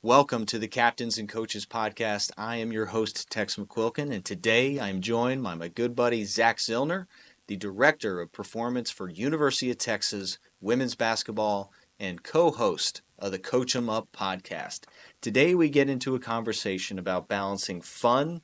Welcome to the Captains and Coaches Podcast. I am your host, Tex McQuilkin, and today I am joined by my good buddy, Zack Zillner, the Director of Performance for University of Texas Women's Basketball and co-host of the Coach 'em Up podcast. Today we get into a conversation about balancing fun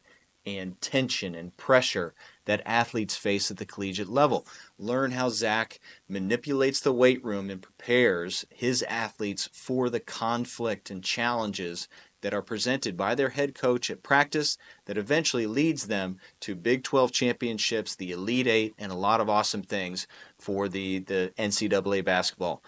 and tension and pressure that athletes face at the collegiate level. Learn how Zack manipulates the weight room and prepares his athletes for the conflict and challenges that are presented by their head coach at practice that eventually leads them to Big 12 championships, the Elite Eight, and a lot of awesome things for the NCAA basketball.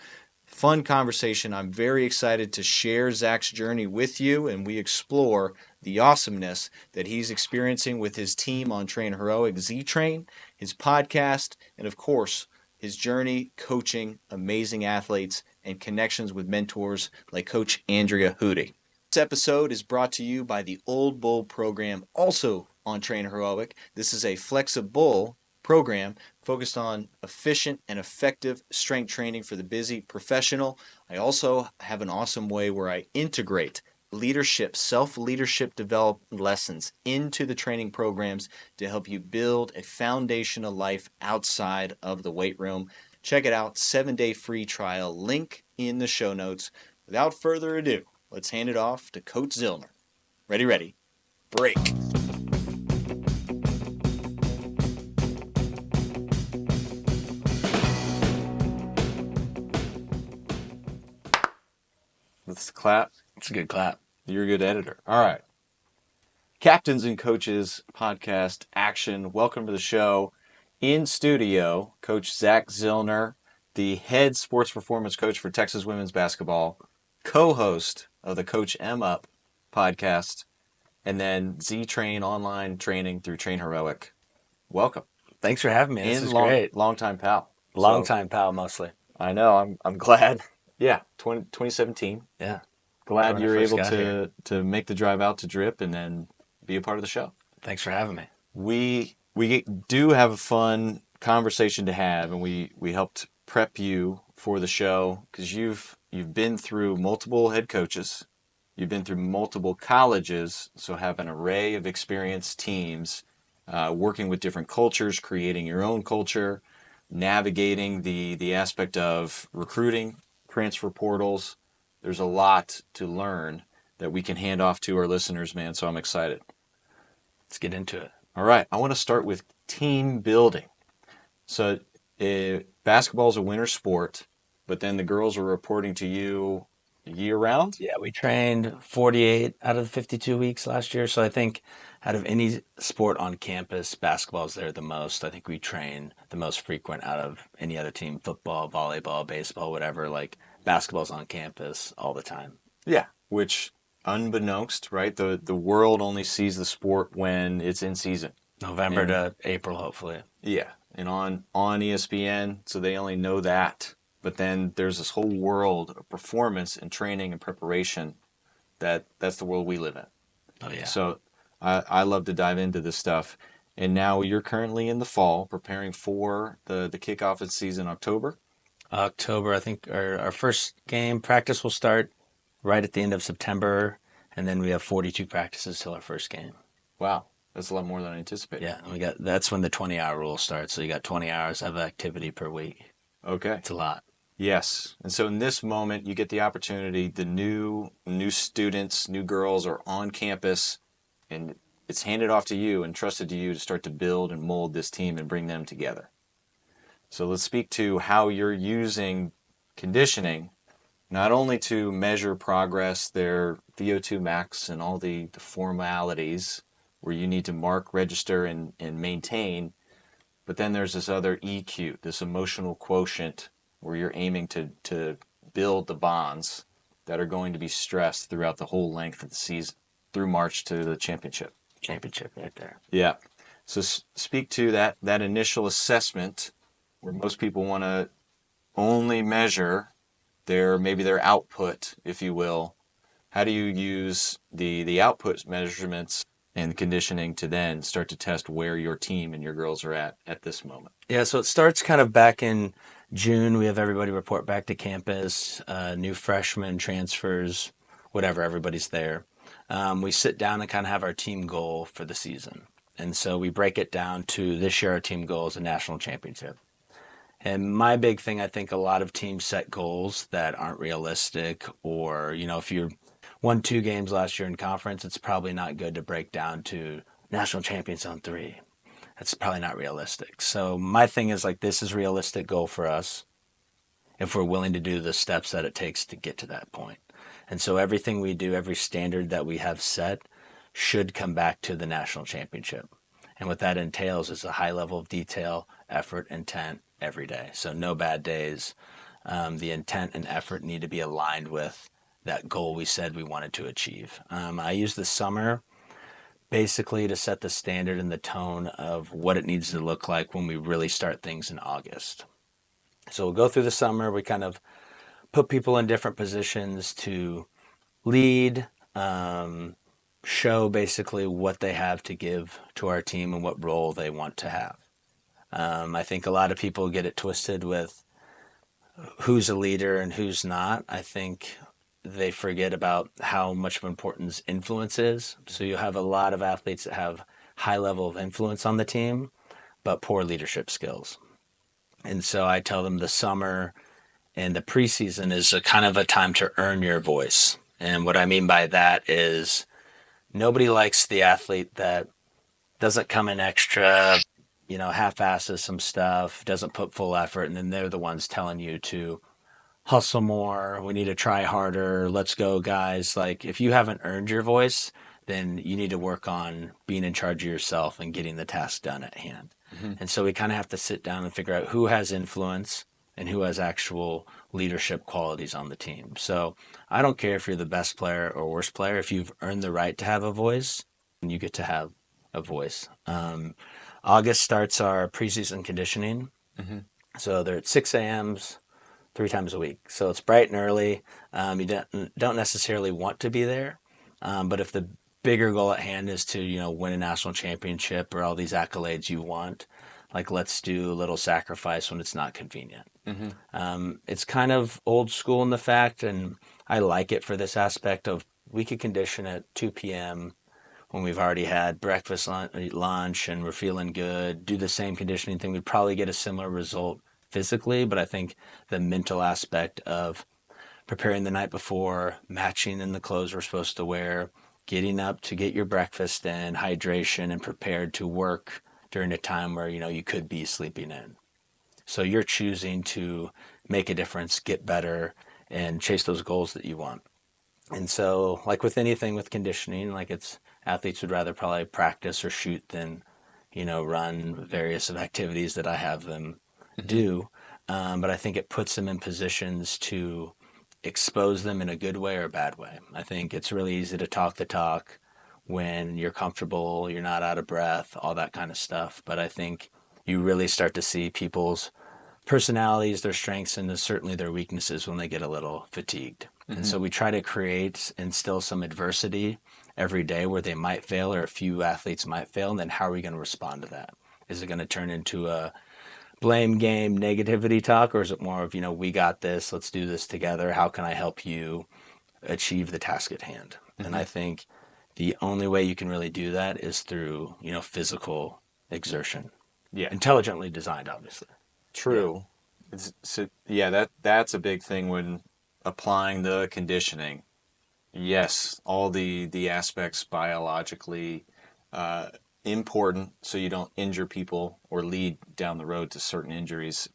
Fun conversation. I'm very excited to share Zack's journey with you, and we explore the awesomeness that he's experiencing with his team on Train Heroic, Z-Train, his podcast, and of course, his journey coaching amazing athletes and connections with mentors like Coach Andrea Hootie. This episode is brought to you by the Old Bull program, also on Train Heroic. This is a flexible program focused on efficient and effective strength training for the busy professional. I also have an awesome way where I integrate leadership, self-leadership development lessons into the training programs to help you build a foundation of life outside of the weight room. Check it out, 7-day free trial, link in the show notes. Without further ado, let's hand it off to Coach Zillner. Ready, break. Let's clap. It's a good clap. You're a good editor. All right. Captains and Coaches Podcast Action. Welcome to the show. In studio, Coach Zack Zillner, the head sports performance coach for Texas women's basketball, co-host of the Coach M Up podcast, and then Z-Train online training through Train Heroic. Welcome. Thanks for having me. This is long, great. Long time pal. Long time pal, mostly. I know. I'm glad. Yeah, 2017. Yeah. Glad you're able to make the drive out to Drip and then be a part of the show. Thanks for having me. We do have a fun conversation to have, and we helped prep you for the show because you've been through multiple head coaches, you've been through multiple colleges, so have an array of experienced teams, working with different cultures, creating your own culture, navigating the aspect of recruiting, transfer portals. There's a lot to learn that we can hand off to our listeners, man, so I'm excited. Let's get into it. All right, I want to start with team building. So basketball is a winter sport, but then the girls are reporting to you year-round? Yeah, we trained 48 out of the 52 weeks last year, so I think out of any sport on campus, basketball is there the most. I think we train the most frequent out of any other team, football, volleyball, baseball, whatever. Like, basketball's on campus all the time. Yeah, which unbeknownst, right? The world only sees the sport when it's in season. November to April, hopefully. Yeah, and on ESPN, so they only know that. But then there's this whole world of performance and training and preparation that's the world we live in. Oh, yeah. So I love to dive into this stuff. And now you're currently in the fall preparing for the kickoff of season October. October, I think our first game practice will start right at the end of September, and then we have 42 practices till our first game. Wow, that's a lot more than I anticipated. Yeah, that's when the 20-hour rule starts. So you got 20 hours of activity per week. Okay. It's a lot. Yes. And so in this moment, you get the opportunity, the new students, new girls are on campus, and it's handed off to you and trusted to you to start to build and mold this team and bring them together. So let's speak to how you're using conditioning, not only to measure progress, their VO2 max and all the formalities where you need to mark, register, and maintain, but then there's this other EQ, this emotional quotient, where you're aiming to build the bonds that are going to be stressed throughout the whole length of the season, through March to the championship. Championship right there. Yeah. So speak to that initial assessment where most people want to only measure their output, if you will. How do you use the output measurements and conditioning to then start to test where your team and your girls are at this moment? Yeah, so it starts kind of back in June. We have everybody report back to campus, new freshmen, transfers. whatever, everybody's there. We sit down and kind of have our team goal for the season. And so we break it down to this year, our team goal is a national championship. And my big thing, I think a lot of teams set goals that aren't realistic, or, if you won 2 games last year in conference, it's probably not good to break down to national champions on 3. That's probably not realistic. So my thing is like, this is a realistic goal for us if we're willing to do the steps that it takes to get to that point. And so everything we do, every standard that we have set should come back to the national championship. And what that entails is a high level of detail, effort, intent every day. So no bad days. The intent and effort need to be aligned with that goal we said we wanted to achieve. I use the summer basically to set the standard and the tone of what it needs to look like when we really start things in August. So we'll go through the summer. We kind of put people in different positions to lead, show basically what they have to give to our team and what role they want to have. I think a lot of people get it twisted with who's a leader and who's not. I think they forget about how much of importance influence is. So you have a lot of athletes that have high level of influence on the team, but poor leadership skills. And so I tell them the summer and the preseason is a kind of a time to earn your voice. And what I mean by that is nobody likes the athlete that doesn't come in extra, half-asses some stuff, doesn't put full effort, and then they're the ones telling you to hustle more, we need to try harder, let's go, guys. Like, if you haven't earned your voice, then you need to work on being in charge of yourself and getting the task done at hand. Mm-hmm. And so we kind of have to sit down and figure out who has influence and who has actual leadership qualities on the team. So I don't care if you're the best player or worst player. If you've earned the right to have a voice, then you get to have a voice. August starts our preseason conditioning. Mm-hmm. So they're at 6 a.m.s 3 times a week. So it's bright and early. You don't necessarily want to be there. But if the bigger goal at hand is to, win a national championship or all these accolades you want, like, let's do a little sacrifice when it's not convenient. Mm-hmm. It's kind of old school in the fact, and I like it for this aspect of we could condition at 2 p.m. when we've already had breakfast, lunch, and we're feeling good, do the same conditioning thing. We'd probably get a similar result physically, but I think the mental aspect of preparing the night before, matching in the clothes we're supposed to wear, getting up to get your breakfast in, hydration, and prepared to work during a time where, you could be sleeping in. So you're choosing to make a difference, get better, and chase those goals that you want. And so, like with anything with conditioning, like athletes would rather probably practice or shoot than, run various of activities that I have them do. But I think it puts them in positions to expose them in a good way or a bad way. I think it's really easy to talk the talk when you're comfortable, you're not out of breath, all that kind of stuff. But I think you really start to see people's personalities, their strengths, and certainly their weaknesses when they get a little fatigued. Mm-hmm. And so we try to instill some adversity every day where they might fail or a few athletes might fail. And then how are we going to respond to that? Is it going to turn into a blame game, negativity talk, or is it more of, we got this, let's do this together. How can I help you achieve the task at hand? Mm-hmm. And I think the only way you can really do that is through, physical exertion. Yeah. Intelligently designed, obviously. True. Yeah. That's a big thing when applying the conditioning. Yes, all the aspects biologically important so you don't injure people or lead down the road to certain injuries,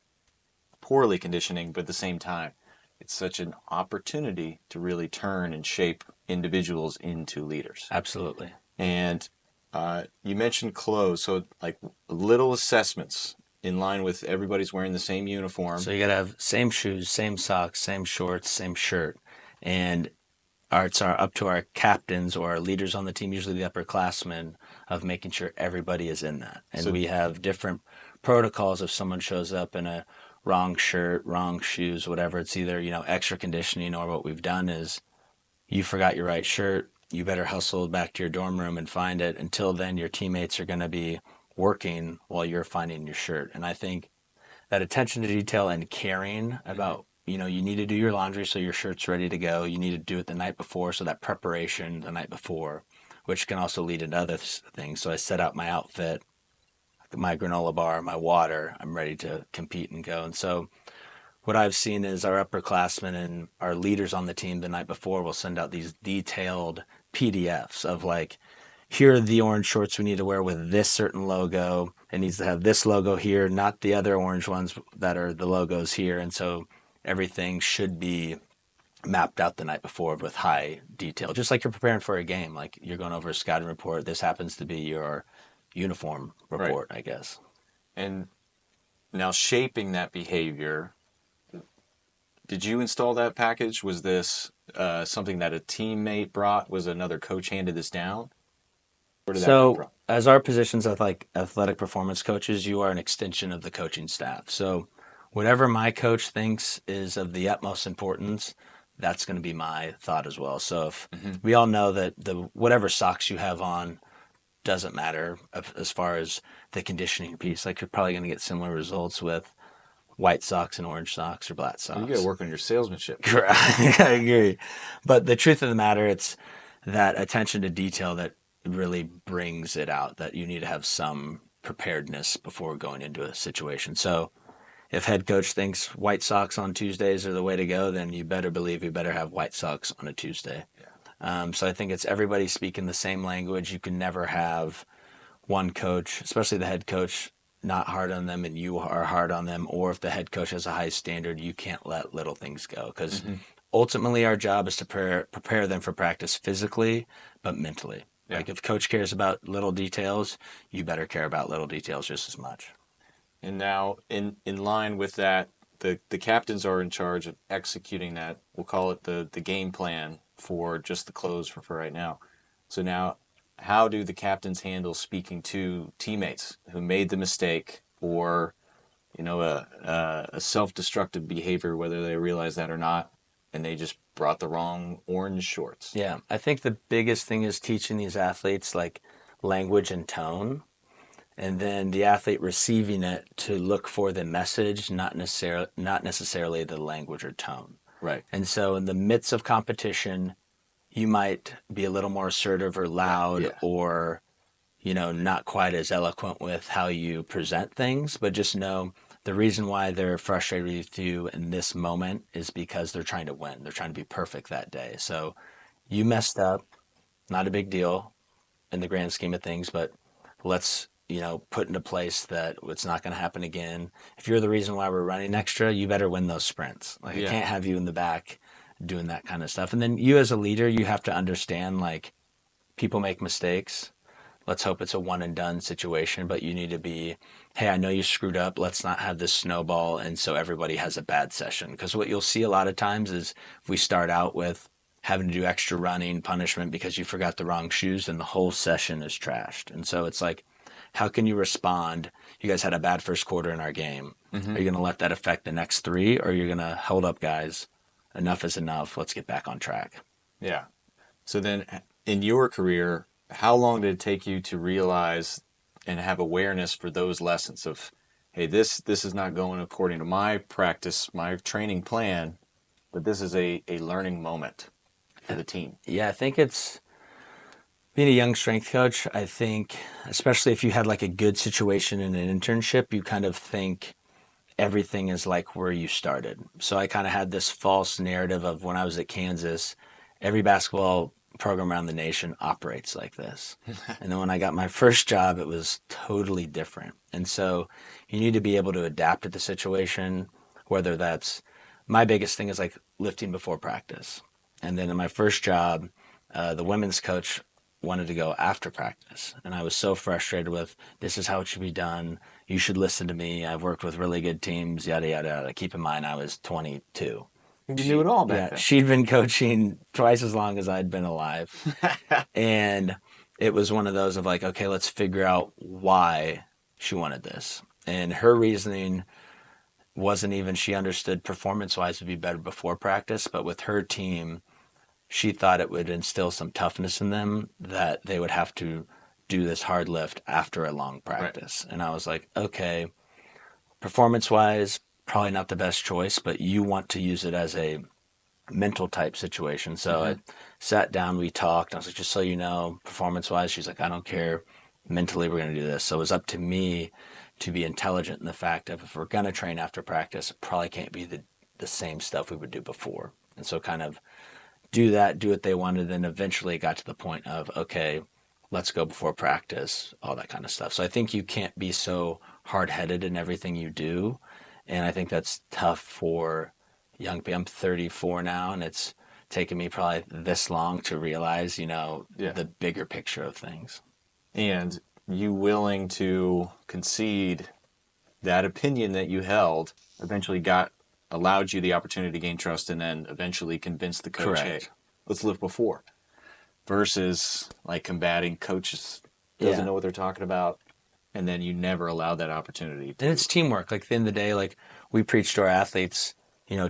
poorly conditioning, but at the same time, it's such an opportunity to really turn and shape individuals into leaders. Absolutely. And you mentioned clothes, so like little assessments in line with everybody's wearing the same uniform. So you got to have same shoes, same socks, same shorts, same shirt. And it's up to our captains or our leaders on the team, usually the upperclassmen, of making sure everybody is in that. And we have different protocols if someone shows up in a wrong shirt, wrong shoes, whatever. It's either, extra conditioning, or what we've done is you forgot your right shirt, you better hustle back to your dorm room and find it. Until then, your teammates are going to be working while you're finding your shirt. And I think that attention to detail and caring about you need to do your laundry so your shirt's ready to go. You need to do it the night before, so that preparation the night before, which can also lead into other things. So I set out my outfit, my granola bar, my water. I'm ready to compete and go. And so what I've seen is our upperclassmen and our leaders on the team the night before will send out these detailed PDFs of like, here are the orange shorts we need to wear with this certain logo. It needs to have this logo here, not the other orange ones that are the logos here. And so everything should be mapped out the night before with high detail, just like you're preparing for a game. Like you're going over a scouting report. This happens to be your uniform Right. report, I guess. And now shaping that behavior, did you install that package? Was this something that a teammate brought? Was another coach handed this down? Where did that come So, from? as our positions as like athletic performance coaches, you are an extension of the coaching staff. So, whatever my coach thinks is of the utmost importance, that's going to be my thought as well. So, if Hmm. we all know that the whatever socks you have on doesn't matter as far as the conditioning piece, like you're probably going to get similar results with white socks and orange socks or black You got to socks. work on your salesmanship. I agree. But the truth of the matter, it's that attention to detail that really brings it out, that you need to have some preparedness before going into a situation. So if head coach thinks white socks on Tuesdays are the way to go, then you better believe you better have white socks on a Tuesday. Yeah. So I think it's everybody speaking the same language. You can never have one coach, especially the head coach, not hard on them and you are hard on them, or if the head coach has a high standard, you can't let little things go because Hmm. ultimately our job is to prepare them for practice physically, but mentally. Yeah. Like if coach cares about little details, you better care about little details just as much. And now, in line with that, the captains are in charge of executing that. We'll call it the game plan for just the clothes for right now. So now, how do the captains handle speaking to teammates who made the mistake or a self-destructive behavior, whether they realize that or not, and they just brought the wrong orange shorts? Yeah, I think the biggest thing is teaching these athletes like language and tone, and then the athlete receiving it to look for the message, not necessarily the language or tone. Right. And so in the midst of competition, you might be a little more assertive or Right. loud Yeah. or not quite as eloquent with how you present things, but just know the reason why they're frustrated with you in this moment is because they're trying to win. They're trying to be perfect that day. So you messed up, not a big deal in the grand scheme of things, but let's put into place that it's not going to happen again. If you're the reason why we're running extra, you better win those sprints. Like I Yeah. can't have you in the back doing that kind of stuff. And then you as a leader, you have to understand like people make mistakes. Let's hope it's a one and done situation, but you need to be, hey, I know you screwed up. Let's not have this snowball. And so everybody has a bad session. Because what you'll see a lot of times is if we start out with having to do extra running punishment because you forgot the wrong shoes, then the whole session is trashed. And so it's like, how can you respond? You guys had a bad first quarter in our game. Hmm. Are you going to let that affect the next three? Or are you going to hold up, guys? Enough is enough. Let's get back on track. Yeah. So then, in your career, how long did it take you to realize and have awareness for those lessons of, hey, this is not going according to my practice, my training plan, but this is a learning moment for the team. Yeah, I think it's being a young strength coach. I think, especially if you had like a good situation in an internship, you kind of think everything is like where you started. So I kind of had this false narrative of when I was at Kansas, every basketball program around the nation operates like this. And then when I got my first job, it was totally different. And so you need to be able to adapt to the situation, whether that's my biggest thing is like lifting before practice. And then in my first job, the women's coach wanted to go after practice. And I was so frustrated with this is how it should be done. You should listen to me. I've worked with really good teams, yada, yada, yada. Keep in mind, I was 22. You knew it all back then. She'd been coaching twice as long as I'd been alive. And it was one of those of like, okay, let's figure out why she wanted this. And her reasoning wasn't even she understood performance wise would be better before practice, but with her team, she thought it would instill some toughness in them that they would have to do this hard lift after a long Right. practice. And I was like, okay, performance wise, probably not the best choice, but you want to use it as a mental type situation. So I sat down, we talked. I was like, just so you know, performance wise, she's like, I don't care. Mentally, we're going to do this. So it was up to me to be intelligent in the fact of if we're going to train after practice, it probably can't be the same stuff we would do before. And so kind of do that, do what they wanted. Then eventually it got to the point of, okay, let's go before practice, all that kind of stuff. So I think you can't be so hard headed in everything you do. And I think that's tough for young people. I'm 34 now, and it's taken me probably this long to realize, Yeah. the bigger picture of things. And you willing to concede that opinion that you held eventually allowed you the opportunity to gain trust and then eventually convince the coach, hey, Correct. let's live before. Versus like combating coaches doesn't Yeah. know what they're talking about, and then you never allow that opportunity And to. it's teamwork. Like at the end of the day, like we preach to our athletes,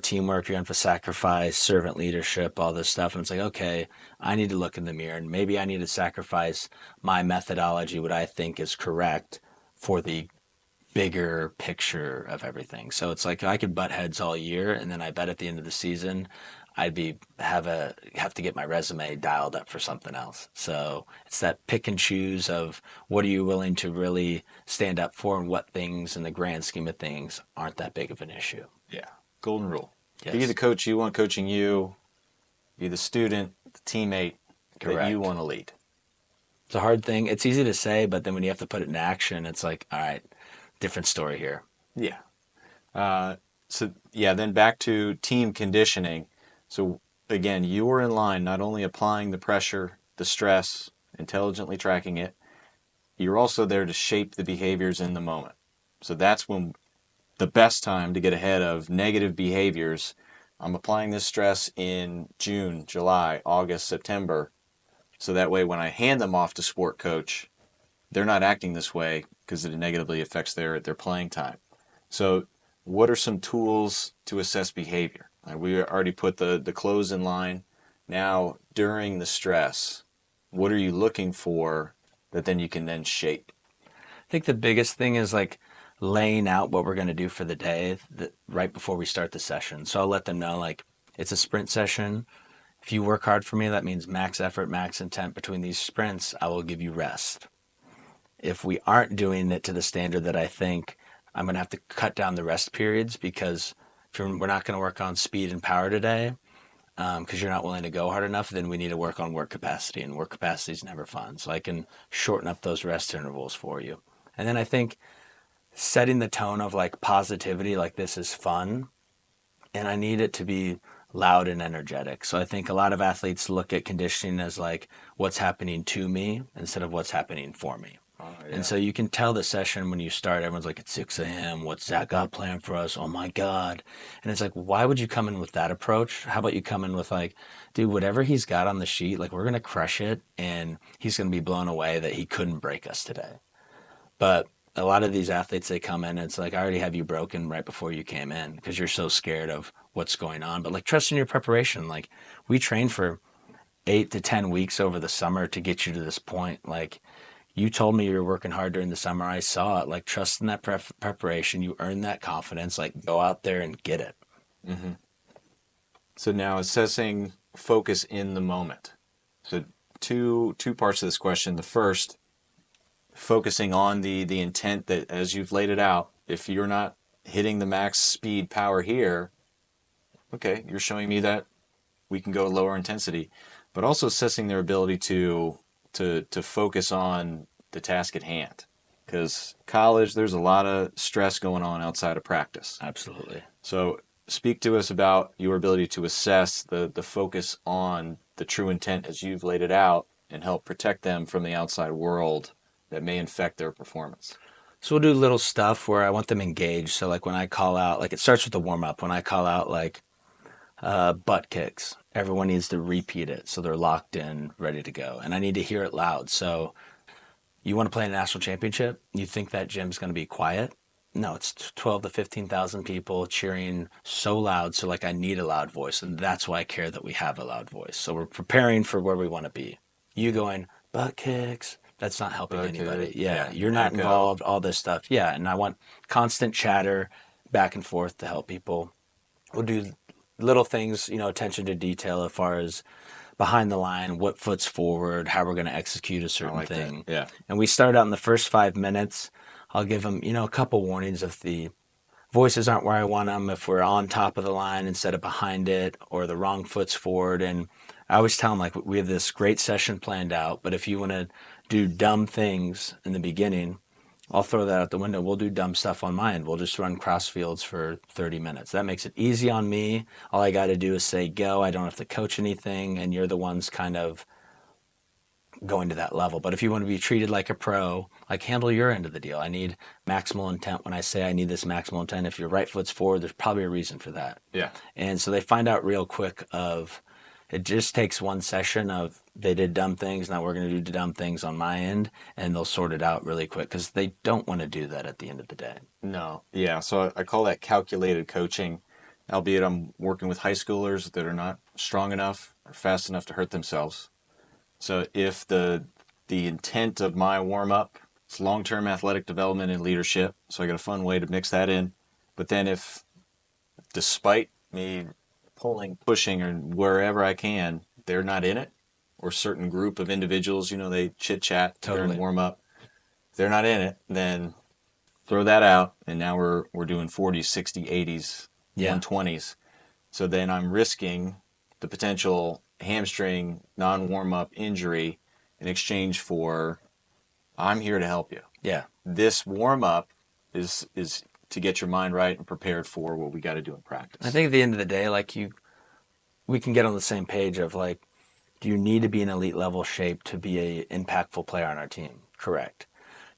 teamwork, you're in for sacrifice, servant leadership, all this stuff. And it's like, okay, I need to look in the mirror and maybe I need to sacrifice my methodology, what I think is correct for the bigger picture of everything. So it's like I could butt heads all year, and then I bet at the end of the season, have to get my resume dialed up for something else. So it's that pick and choose of what are you willing to really stand up for, and what things in the grand scheme of things aren't that big of an issue. Yeah, golden rule. Be Yes, the coach you want coaching you. Be the student, the teammate that you correct. want to lead. It's a hard thing. It's easy to say, but then when you have to put it in action, it's like, all right, different story here. Yeah. So yeah, then back to team conditioning. So again, you were in line, not only applying the pressure, the stress, intelligently tracking it, you're also there to shape the behaviors in the moment. So that's when the best time to get ahead of negative behaviors. I'm applying this stress in June, July, August, September. So that way when I hand them off to sport coach, they're not acting this way because it negatively affects their playing time. So what are some tools to assess behavior? We already put the close in line. Now, during the stress, what are you looking for that then you can then shape? I think the biggest thing is like laying out what we're going to do for the day right before we start the session. So I'll let them know like it's a sprint session. If you work hard for me, that means max effort, max intent. Between these sprints, I will give you rest. If we aren't doing it to the standard that I think, I'm going to have to cut down the rest periods because we're not going to work on speed and power today because you're not willing to go hard enough, then we need to work on work capacity, and work capacity is never fun. So I can shorten up those rest intervals for you. And then I think setting the tone of like positivity, like this is fun, and I need it to be loud and energetic. So I think a lot of athletes look at conditioning as like what's happening to me instead of what's happening for me. Oh, And yeah. so you can tell the session when you start, everyone's like, it's 6 a.m. What's Zach got planned for us? Oh my God. And it's like, why would you come in with that approach? How about you come in with like, dude, whatever he's got on the sheet, like we're going to crush it and he's going to be blown away that he couldn't break us today. But a lot of these athletes, they come in and it's like, I already have you broken right before you came in because you're so scared of what's going on. But like, trust in your preparation. Like, we trained for 8 to 10 weeks over the summer to get you to this point. Like, you told me you were working hard during the summer. I saw it. Like, trust in that preparation. You earn that confidence. Like, go out there and get it. Mm-hmm. So now assessing focus in the moment. So two parts of this question. The first, focusing on the intent that as you've laid it out, if you're not hitting the max speed power here, okay, you're showing me that we can go lower intensity, but also assessing their ability to focus on the task at hand. Because college, there's a lot of stress going on outside of practice. Absolutely. So speak to us about your ability to assess the focus on the true intent as you've laid it out and help protect them from the outside world that may infect their performance. So we'll do little stuff where I want them engaged. So like when I call out, like it starts with the warm up. When I call out like butt kicks, everyone needs to repeat it so they're locked in, ready to go. And I need to hear it loud. So you want to play a national championship? You think that gym's going to be quiet? No, it's 12 to 15,000 people cheering so loud. So like I need a loud voice, and that's why I care that we have a loud voice. So we're preparing for where we want to be. You going butt kicks? That's not helping Okay, anybody. Yeah, yeah, you're not echo. involved. All this stuff. Yeah, and I want constant chatter, back and forth to help people. We'll do little things, attention to detail as far as behind the line, what foot's forward, how we're going to execute a I certain like that. thing. Yeah. And we start out in the first 5 minutes. I'll give them, a couple warnings if the voices aren't where I want them, if we're on top of the line instead of behind it, or the wrong foot's forward. And I always tell them, like, we have this great session planned out, but if you want to do dumb things in the beginning, I'll throw that out the window. We'll do dumb stuff on my end. We'll just run cross fields for 30 minutes. That makes it easy on me. All I got to do is say go. I don't have to coach anything, and you're the ones kind of going to that level. But if you want to be treated like a pro, like, handle your end of the deal. I need maximal intent. When I say I need this maximal intent, if your right foot's forward, there's probably a reason for that. Yeah. And so they find out real quick of it just takes one session of they did dumb things, now we're going to do dumb things on my end, and they'll sort it out really quick because they don't want to do that at the end of the day. No. Yeah. So I call that calculated coaching, albeit I'm working with high schoolers that are not strong enough or fast enough to hurt themselves. So if the intent of my warm up is long-term athletic development and leadership, so I got a fun way to mix that in. But then if, despite me pulling, pushing, or wherever I can, they're not in it, or certain group of individuals, they chit chat Totally. during warm up, if they're not in it, then throw that out, and now we're doing 40s, 60s, 80s, Yeah. 120s. So then I'm risking the potential hamstring non-warm up injury in exchange for I'm here to help you. Yeah. This warm up is to get your mind right and prepared for what we got to do in practice. I think at the end of the day, like, we can get on the same page of, like, do you need to be in elite level shape to be a impactful player on our team? Correct.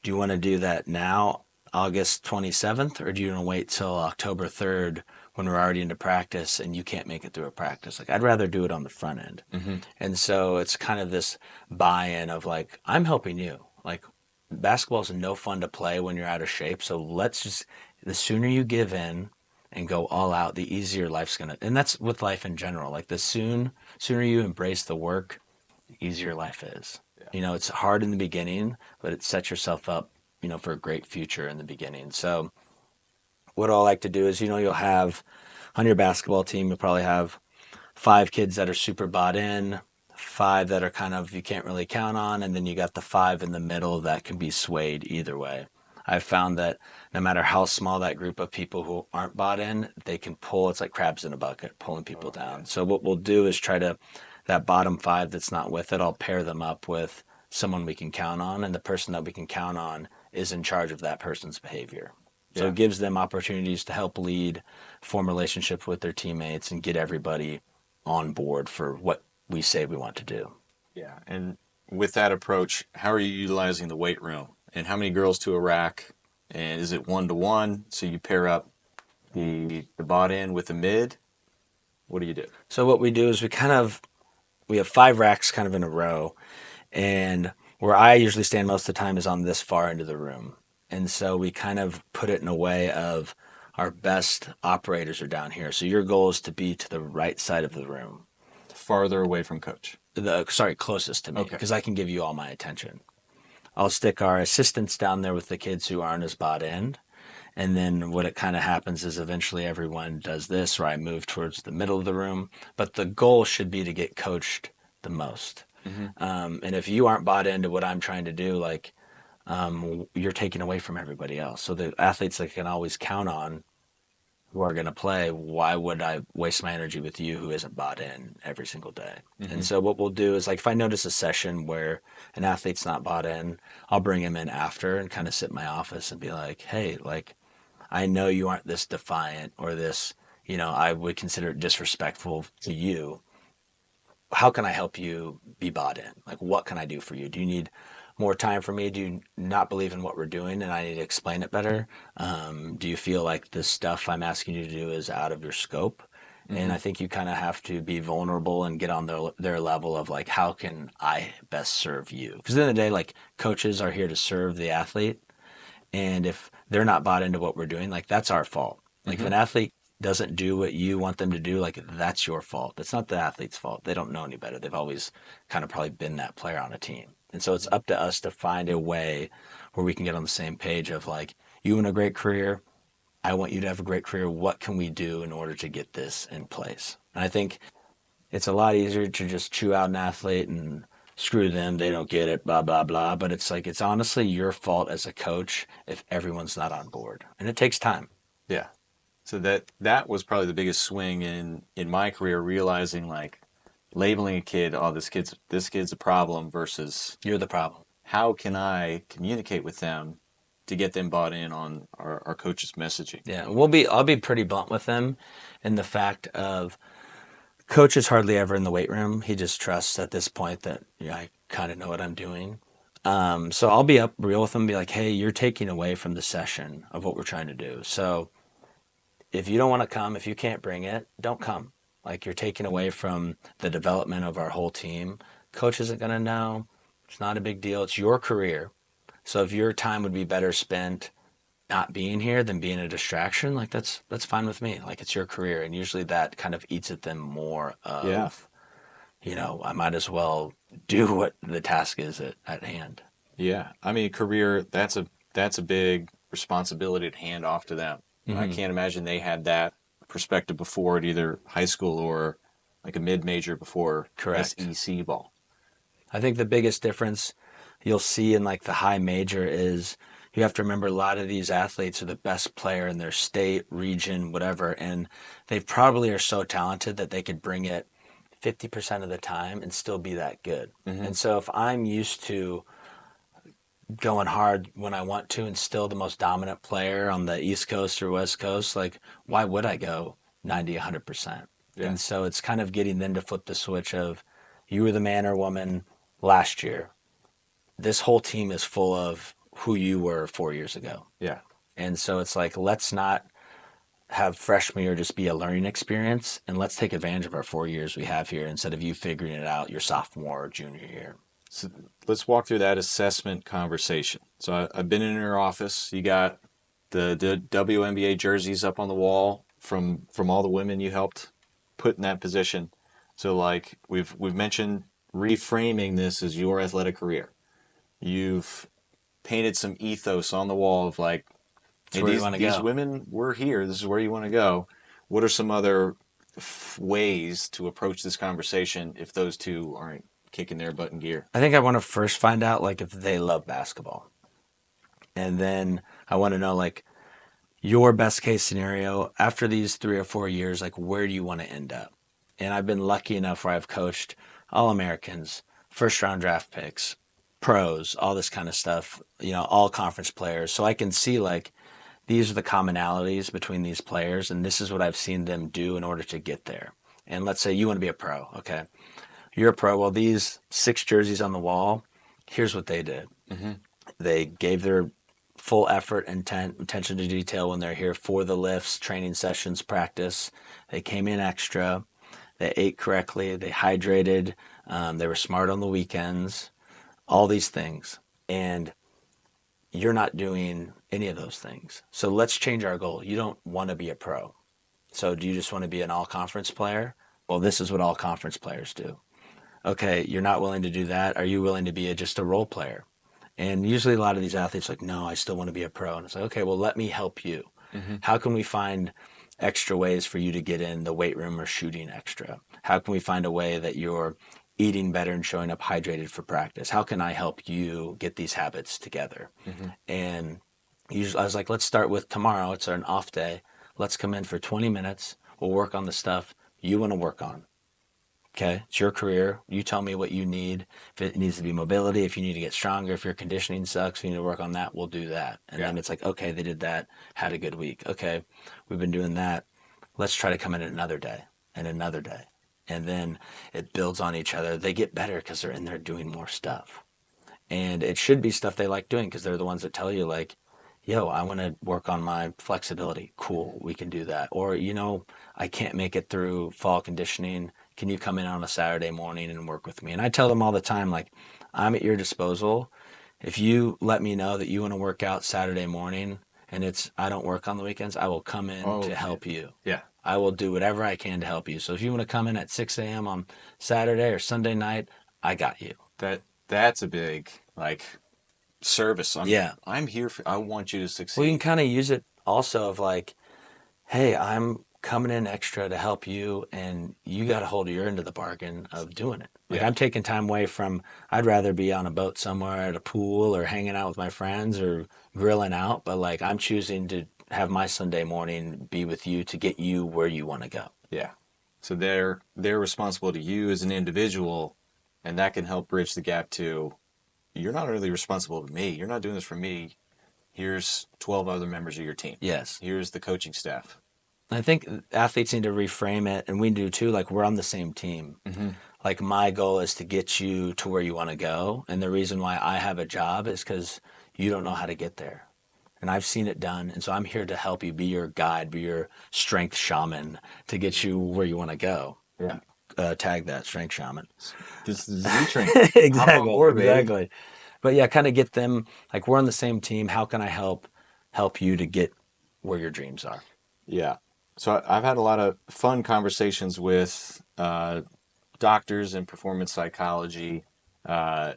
Do you want to do that now, August 27th, or do you want to wait till October 3rd when we're already into practice and you can't make it through a practice? Like, I'd rather do it on the front end. Mm-hmm. And so it's kind of this buy-in of, like, I'm helping you. Like, basketball is no fun to play when you're out of shape. So the sooner you give in and go all out, the easier life's going to, and that's with life in general. Like, sooner you embrace the work, the easier life is. Yeah. It's hard in the beginning, but it sets yourself up, for a great future in the beginning. So what I like to do is, you'll have on your basketball team, you'll probably have 5 kids that are super bought in, 5 that are kind of you can't really count on, and then you got the 5 in the middle that can be swayed either way. I've found that no matter how small that group of people who aren't bought in, they can pull. It's like crabs in a bucket, pulling people down. Yeah. So what we'll do is try to, that bottom 5 that's not with it, I'll pair them up with someone we can count on, and the person that we can count on is in charge of that person's behavior. So it gives them opportunities to help lead, form relationships with their teammates, and get everybody on board for what we say we want to do. Yeah. And with that approach, how are you utilizing the weight room? And how many girls to a rack? And is it 1-to-1? So you pair up the bought in with the mid? What do you do? So what we do is we have 5 racks kind of in a row, and where I usually stand most of the time is on this far end of the room. And so we kind of put it in a way of our best operators are down here. So your goal is to be to the right side of the room. Farther away from coach. Closest to me, Okay. because I can give you all my attention. I'll stick our assistants down there with the kids who aren't as bought in. And then what it kind of happens is eventually everyone does this, or I move towards the middle of the room. But the goal should be to get coached the most. Mm-hmm. And if you aren't bought into what I'm trying to do, like, you're taking away from everybody else. So the athletes that I can always count on who are going to play, why would I waste my energy with you who isn't bought in every single day? Mm-hmm. And so what we'll do is, like, if I notice a session where an athlete's not bought in, I'll bring him in after and kind of sit in my office and be like, hey, like, I know you aren't this defiant or this, I would consider it disrespectful to you. How can I help you be bought in? Like, what can I do for you? Do you need more time from me? Do you not believe in what we're doing and I need to explain it better? Do you feel like the stuff I'm asking you to do is out of your scope? Mm-hmm. And I think you kind of have to be vulnerable and get on their level of, like, how can I best serve you? Because at the end of the day, like, coaches are here to serve the athlete. And if they're not bought into what we're doing, like, that's our fault. Like, if an athlete doesn't do what you want them to do, like, that's your fault. That's not the athlete's fault. They don't know any better. They've always kind of probably been that player on a team. And so it's up to us to find a way where we can get on the same page of, like, you want a great career, I want you to have a great career. What can we do in order to get this in place? And I think it's a lot easier to just chew out an athlete and screw them, they don't get it, blah, blah, blah. But it's like, it's honestly your fault as a coach if everyone's not on board. And it takes time. Yeah. So that was probably the biggest swing in my career, realizing like labeling a kid, oh, this kid's a problem versus You're the problem. how can I communicate with them to get them bought in on our coach's messaging. Yeah, I'll be pretty blunt with them in the fact of coach is hardly ever in the weight room. He just trusts at this point that I kind of know what I'm doing. So I'll be up real with them and be like, hey, you're taking away from the session of what we're trying to do. So if you don't want to come, if you can't bring it, don't come. Like, you're taking away from the development of our whole team. Coach isn't going to know. It's not a big deal. It's your career. So if your time would be better spent not being here than being a distraction, like that's fine with me. Like, it's your career. And usually that kind of eats at them more of, Yeah. I might as well do what the task is at hand. Yeah. I mean, career, that's a big responsibility to hand off to them. I can't imagine they had that perspective before at either high school or like a mid-major before Correct. SEC ball. I think the biggest difference you'll see in like the high major is you have to remember a lot of these athletes are the best player in their state, region, whatever, and they probably are so talented that they could bring it 50% of the time and still be that good. And so if I'm used to going hard when I want to and still the most dominant player on the East Coast or West Coast, like, why would I go 90, 100%? Yeah. And so it's kind of getting them to flip the switch of, you were the man or woman last year. This whole team is full of who you were 4 years ago. Yeah. And so it's like, let's not have freshman year just be a learning experience, and let's take advantage of our 4 years we have here instead of you figuring it out your sophomore or junior year. So let's walk through that assessment conversation. So I've been in your office. You got the WNBA jerseys up on the wall from all the women you helped put in that position. So like we've mentioned reframing this as your athletic career. You've painted some ethos on the wall of like, That's where you want to these go. women were here. This is where you want to go. What are some other ways to approach this conversation if those two aren't kicking their butt in gear? I think I want to first find out like if they love basketball. And then I want to know like your best case scenario after these 3 or 4 years, like where do you want to end up? And I've been lucky enough where I've coached All-Americans, first round draft picks, pros, all this kind of stuff, all conference players. So I can see like these are the commonalities between these players, and this is what I've seen them do in order to get there. And let's say you want to be a pro, okay? You're a pro. Well, these 6 jerseys on the wall, here's what they did. They gave their full effort, intent, attention to detail when they're here for the lifts, training sessions, practice. They came in extra. They ate correctly. They hydrated. They were smart on the weekends. All these things. And you're not doing any of those things. So let's change our goal. You don't want to be a pro. So do you just want to be an all-conference player? Well, this is what all-conference players do. Okay, you're not willing to do that. Are you willing to be just a role player? And usually a lot of these athletes are like, no, I still want to be a pro. And it's like, okay, well, let me help you. How can we find extra ways for you to get in the weight room or shooting extra? How can we find a way that you're eating better and showing up hydrated for practice? How can I help you get these habits together? And usually I was like, let's start with tomorrow. It's an off day. Let's come in for 20 minutes. We'll work on the stuff you want to work on. Okay, it's your career. You tell me what you need. If it needs to be mobility, if you need to get stronger, if your conditioning sucks, we need to work on that, we'll do that. And then it's like, okay, they did that, had a good week. Okay, we've been doing that. Let's try to come in another day and another day. And then it builds on each other. They get better because they're in there doing more stuff. And it should be stuff they like doing because they're the ones that tell you like, yo, I want to work on my flexibility. Cool, we can do that. Or, I can't make it through fall conditioning. Can you come in on a Saturday morning and work with me? And I tell them all the time, like, I'm at your disposal. If you let me know that you want to work out Saturday morning and I don't work on the weekends, I will come in to help you. Yeah. I will do whatever I can to help you. So if you want to come in at 6 a.m. on Saturday or Sunday night, I got you. That's a big like service. Yeah. I'm here I want you to succeed. Well, you can kind of use it also of like, hey, I'm coming in extra to help you, and you got to hold your end of the bargain of doing it. Like Yeah. I'm taking time away from, I'd rather be on a boat somewhere at a pool or hanging out with my friends or grilling out, but like I'm choosing to have my Sunday morning be with you to get you where you want to go. Yeah. So they're responsible to you as an individual, and that can help bridge the gap to you're not really responsible to me. You're not doing this for me. Here's 12 other members of your team. Yes. Here's the coaching staff. I think athletes need to reframe it, and we do too. Like we're on the same team. Mm-hmm. Like my goal is to get you to where you want to go, and the reason why I have a job is because you don't know how to get there, and I've seen it done, and so I'm here to help you, be your guide, be your strength shaman to get you where you want to go. Yeah. Tag that strength shaman. This is Z Train. Hop on Exactly, board, baby. exactly. But yeah, kind of get them like we're on the same team. How can I help you to get where your dreams are? Yeah. So I've had a lot of fun conversations with doctors in performance psychology, uh,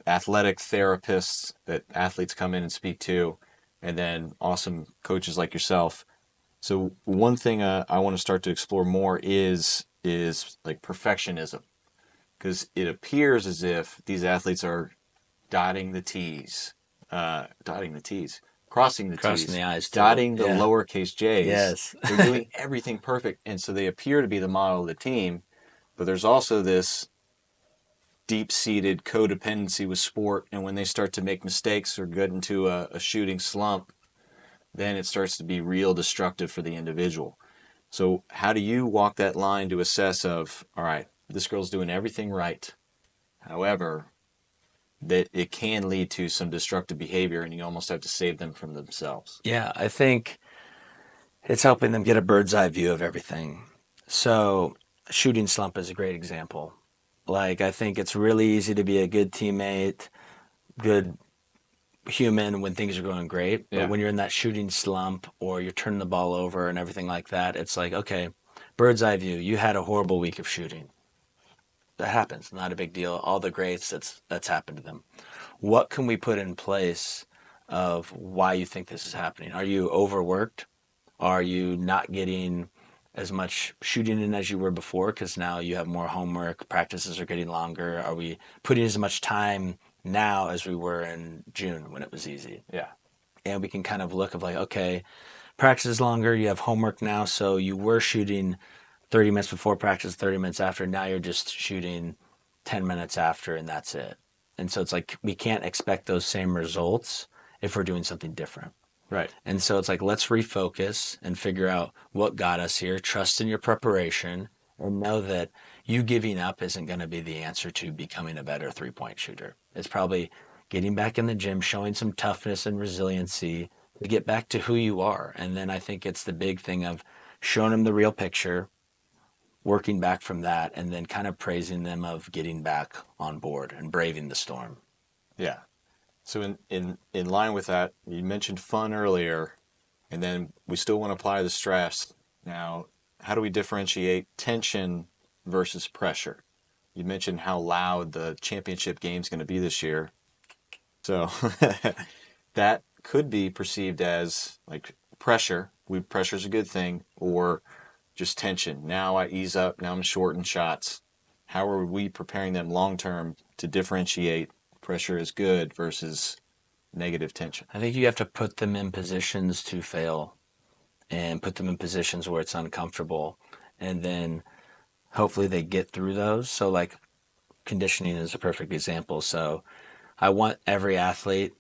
athletic therapists that athletes come in and speak to, and then awesome coaches like yourself. So one thing I want to start to explore more is like perfectionism, because it appears as if these athletes are dotting the T's, dotting the T's, crossing the Crossing T's, the eyes too. dotting the Yeah. lowercase J's. Yes. They're doing everything perfect, and so they appear to be the model of the team. But there's also this deep-seated codependency with sport, and when they start to make mistakes or get into a shooting slump, then it starts to be real destructive for the individual. So how do you walk that line to assess of, all right, this girl's doing everything right. However, that it can lead to some destructive behavior and you almost have to save them from themselves. Yeah, I think it's helping them get a bird's eye view of everything. So, shooting slump is a great example. Like, I think it's really easy to be a good teammate, good human when things are going great. But Yeah. when you're in that shooting slump or you're turning the ball over and everything like that, it's like, okay, bird's eye view. You had a horrible week of shooting. That happens. Not a big deal. All the greats, that's happened to them. What can we put in place of why you think this is happening? Are you overworked? Are you not getting as much shooting in as you were before because now you have more homework, practices are getting longer? Are we putting as much time now as we were in June when it was easy? Yeah. And we can kind of look of like, okay, practice is longer, you have homework now, so you were shooting 30 minutes before practice, 30 minutes after, now you're just shooting 10 minutes after and that's it. And so it's like we can't expect those same results if we're doing something different. Right. And so it's like, let's refocus and figure out what got us here, trust in your preparation, and know that you giving up isn't going to be the answer to becoming a better 3-point shooter. It's probably getting back in the gym, showing some toughness and resiliency to get back to who you are. And then I think it's the big thing of showing them the real picture, working back from that, and then kind of praising them of getting back on board and braving the storm. Yeah. So in line with that, you mentioned fun earlier, and then we still want to apply the stress. Now, how do we differentiate tension versus pressure? You mentioned how loud the championship game is going to be this year. So that could be perceived as like pressure. Pressure's a good thing, or just tension. Now I ease up. Now I'm shorting shots. How are we preparing them long term to differentiate pressure is good versus negative tension? I think you have to put them in positions to fail and put them in positions where it's uncomfortable. And then hopefully they get through those. So, like, conditioning is a perfect example. So, I want every athlete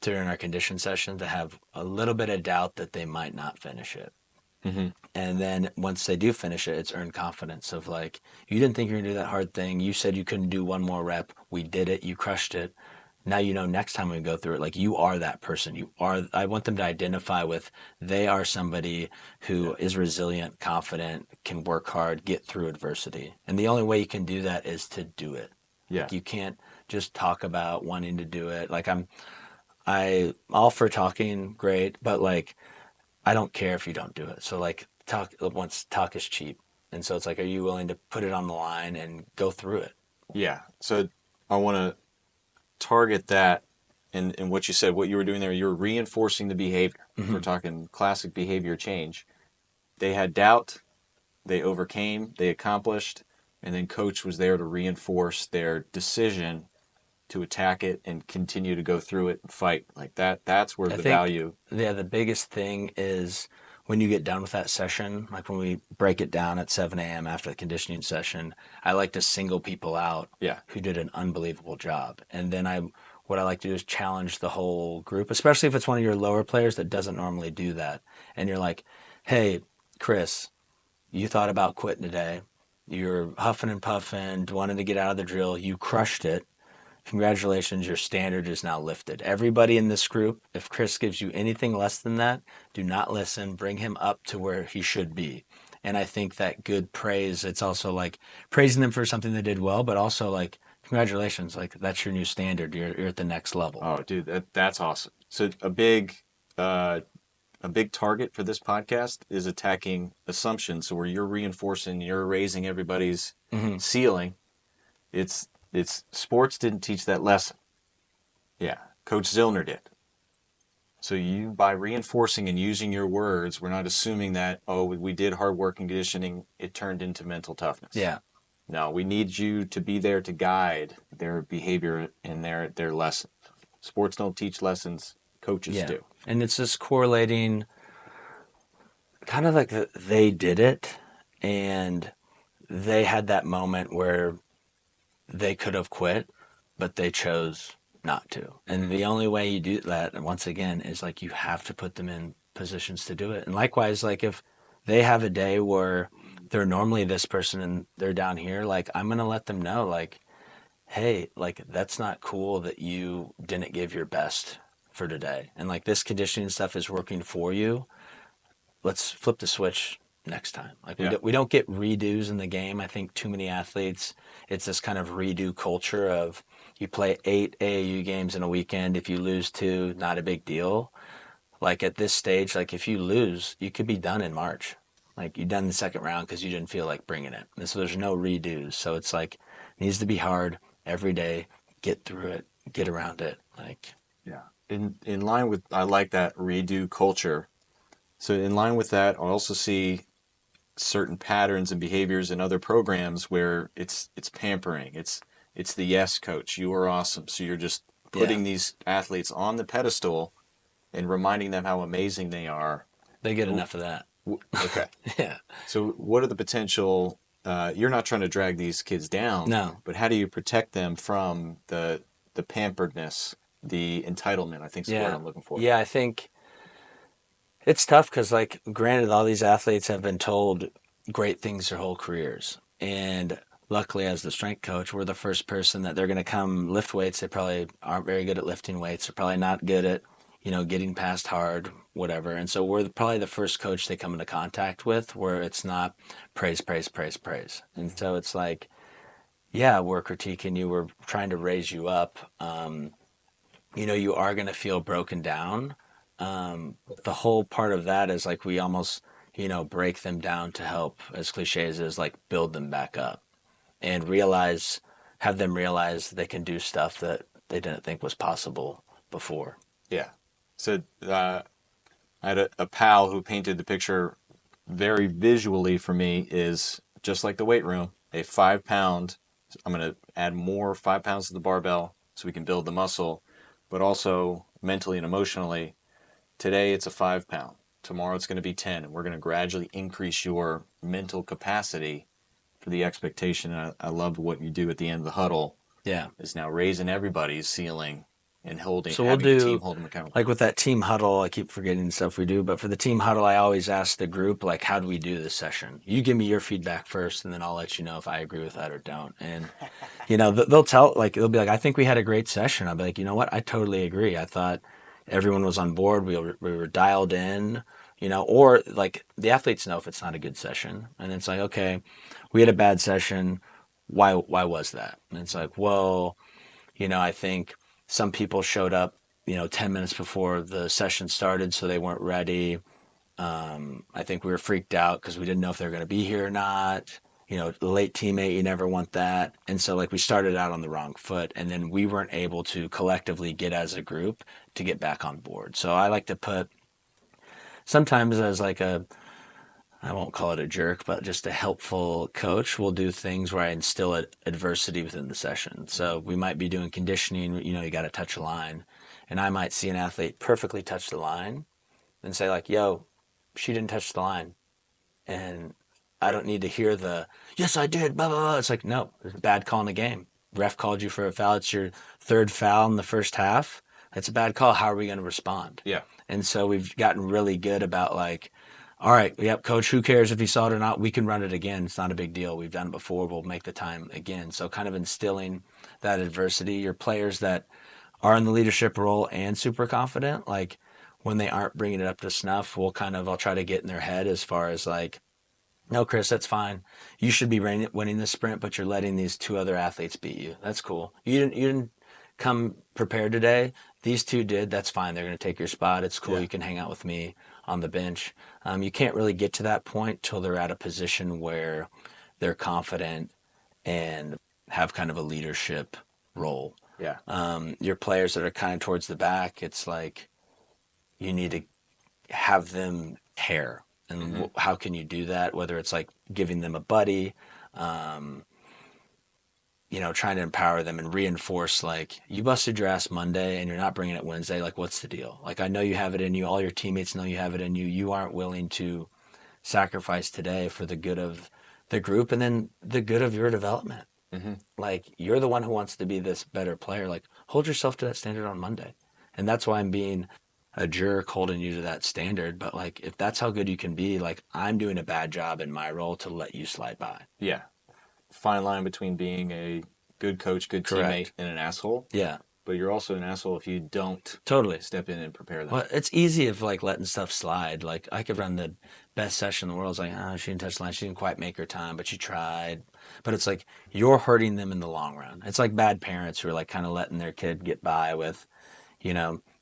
during our condition session to have a little bit of doubt that they might not finish it. Mm-hmm. And then once they do finish it, it's earned confidence of like, you didn't think you were going to do that hard thing. You said you couldn't do one more rep. We did it. You crushed it. Now you know next time we go through it, like you are that person. You are, I want them to identify with they are somebody who is resilient, confident, can work hard, get through adversity. And the only way you can do that is to do it. Yeah. Like you can't just talk about wanting to do it. Like I all for talking, great, but like I don't care if you don't do it. So like talk is cheap. And so it's like, are you willing to put it on the line and go through it? Yeah. So I want to target that and what you said, what you were doing there, you were reinforcing the behavior. If we're Hmm. talking classic behavior change. They had doubt, they overcame, they accomplished, and then coach was there to reinforce their decision to attack it and continue to go through it and fight. Like that's where I the think, value. yeah, the biggest thing is when you get done with that session, like when we break it down at 7 a.m. after the conditioning session, I like to single people out Yeah. who did an unbelievable job. And then what I like to do is challenge the whole group, especially if it's one of your lower players that doesn't normally do that. And you're like, hey, Chris, you thought about quitting today. You're huffing and puffing, wanting to get out of the drill. You crushed it. Congratulations, your standard is now lifted. Everybody in this group, if Chris gives you anything less than that, do not listen. Bring him up to where he should be. And I think that good praise, it's also like praising them for something they did well, but also like, congratulations, like that's your new standard. You're at the next level. Oh, dude, that's awesome. So uh, a big target for this podcast is attacking assumptions. So where you're reinforcing, you're raising everybody's Hmm. ceiling. It's sports didn't teach that lesson. Yeah, Coach Zillner did. So you, by reinforcing and using your words, we're not assuming that, oh, we did hard work and conditioning, it turned into mental toughness. Yeah. No, we need you to be there to guide their behavior and their lessons. Sports don't teach lessons, coaches Yeah. do. And it's just correlating kind of like they did it and they had that moment where they could have quit, but they chose not to. And the only way you do that, and once again, is like you have to put them in positions to do it. And likewise, like if they have a day where they're normally this person and they're down here, like I'm going to let them know, like, hey, like that's not cool that you didn't give your best for today. And like this conditioning stuff is working for you. Let's flip the switch next time. Like Yeah. we don't get redos in the game. I think too many athletes, it's this kind of redo culture of you play 8 AAU games in a weekend. If you lose 2, not a big deal. Like at this stage, like if you lose, you could be done in March. Like you're done the second round because you didn't feel like bringing it. And so there's no redos. So it's like it needs to be hard every day. Get through it. Get around it. Like Yeah. In line with, I like that redo culture. So in line with that, I also see certain patterns and behaviors in other programs where it's pampering. It's the yes coach. You are awesome. So you're just yeah, putting these athletes on the pedestal and reminding them how amazing they are. they get enough of that. Okay. Yeah. So what are the potential? You're not trying to drag these kids down, No. but how do you protect them from the pamperedness, the entitlement? I think is the word Yeah. I'm looking for. Yeah. I think it's tough because, like, granted, all these athletes have been told great things their whole careers. And luckily, as the strength coach, we're the first person that they're going to come lift weights. They probably aren't very good at lifting weights. They're probably not good at, getting past hard, whatever. And so we're probably the first coach they come into contact with where it's not praise, praise, praise, praise. And so it's like, yeah, we're critiquing you. We're trying to raise you up. You are going to feel broken down. The whole part of that is like we almost, break them down to help, as cliche as it is, like build them back up and have them realize they can do stuff that they didn't think was possible before. Yeah. So I had a pal who painted the picture very visually for me is just like the weight room, a 5 pound. I'm going to add more 5 pounds to the barbell so we can build the muscle, but also mentally and emotionally. Today it's a 5 pound. Tomorrow it's going to be 10. And we're going to gradually increase your mental capacity for the expectation. And I love what you do at the end of the huddle Yeah. is now raising everybody's ceiling and So we'll having the team do hold them accountable. like with that team huddle, I keep forgetting the stuff we do, but for the team huddle, I always ask the group, like, how do we do this session? You give me your feedback first, and then I'll let you know if I agree with that or don't. And, they'll be like, I think we had a great session. I'll be like, you know what? I totally agree. I thought everyone was on board. We were dialed in, or like the athletes know if it's not a good session. And it's like, okay, we had a bad session. Why was that? And it's like, well, I think some people showed up, 10 minutes before the session started, so they weren't ready. I think we were freaked out because we didn't know if they were going to be here or not. late teammate, you never want that. And so like we started out on the wrong foot, and then we weren't able to collectively get as a group to get back on board. So I like to put sometimes as like I won't call it a jerk, but just a helpful coach will do things where I instill adversity within the session. So we might be doing conditioning, you got to touch a line, and I might see an athlete perfectly touch the line and say like, yo, she didn't touch the line. And I don't need to hear yes, I did, blah, blah, blah. It's like, no, it's a bad call in the game. Ref called you for a foul. It's your third foul in the first half. That's a bad call. How are we going to respond? Yeah. And so we've gotten really good about like, all right, yep, coach, who cares if he saw it or not? We can run it again. It's not a big deal. We've done it before. We'll make the time again. So kind of instilling that adversity. Your players that are in the leadership role and super confident, like when they aren't bringing it up to snuff, I'll try to get in their head as far as like, no, Chris, that's fine. You should be winning the sprint, but you're letting these two other athletes beat you. That's cool. You didn't come prepared today. These two did. That's fine. They're going to take your spot. It's cool. Yeah. You can hang out with me on the bench. You can't really get to that point till they're at a position where they're confident and have kind of a leadership role. Yeah. Your players that are kind of towards the back, it's like you need to have them care. And how can you do that? Whether it's like giving them a buddy, trying to empower them and reinforce like you busted your ass Monday and you're not bringing it Wednesday. Like, what's the deal? Like, I know you have it in you. All your teammates know you have it in you. You aren't willing to sacrifice today for the good of the group and then the good of your development. Like, you're the one who wants to be this better player. Like, hold yourself to that standard on Monday. And that's why I'm being a jerk holding you to that standard. But like, if that's how good you can be, like I'm doing a bad job in my role to let you slide by. Yeah. Fine line between being a good coach, good Correct. teammate, and an asshole. Yeah. But you're also an asshole if you don't Totally step in and prepare them. Well, it's easy if like letting stuff slide. Like I could run the best session in the world. It's like, oh, she didn't touch the line. She didn't quite make her time, but she tried. But it's like you're hurting them in the long run. It's like bad parents who are like kind of letting their kid get by with,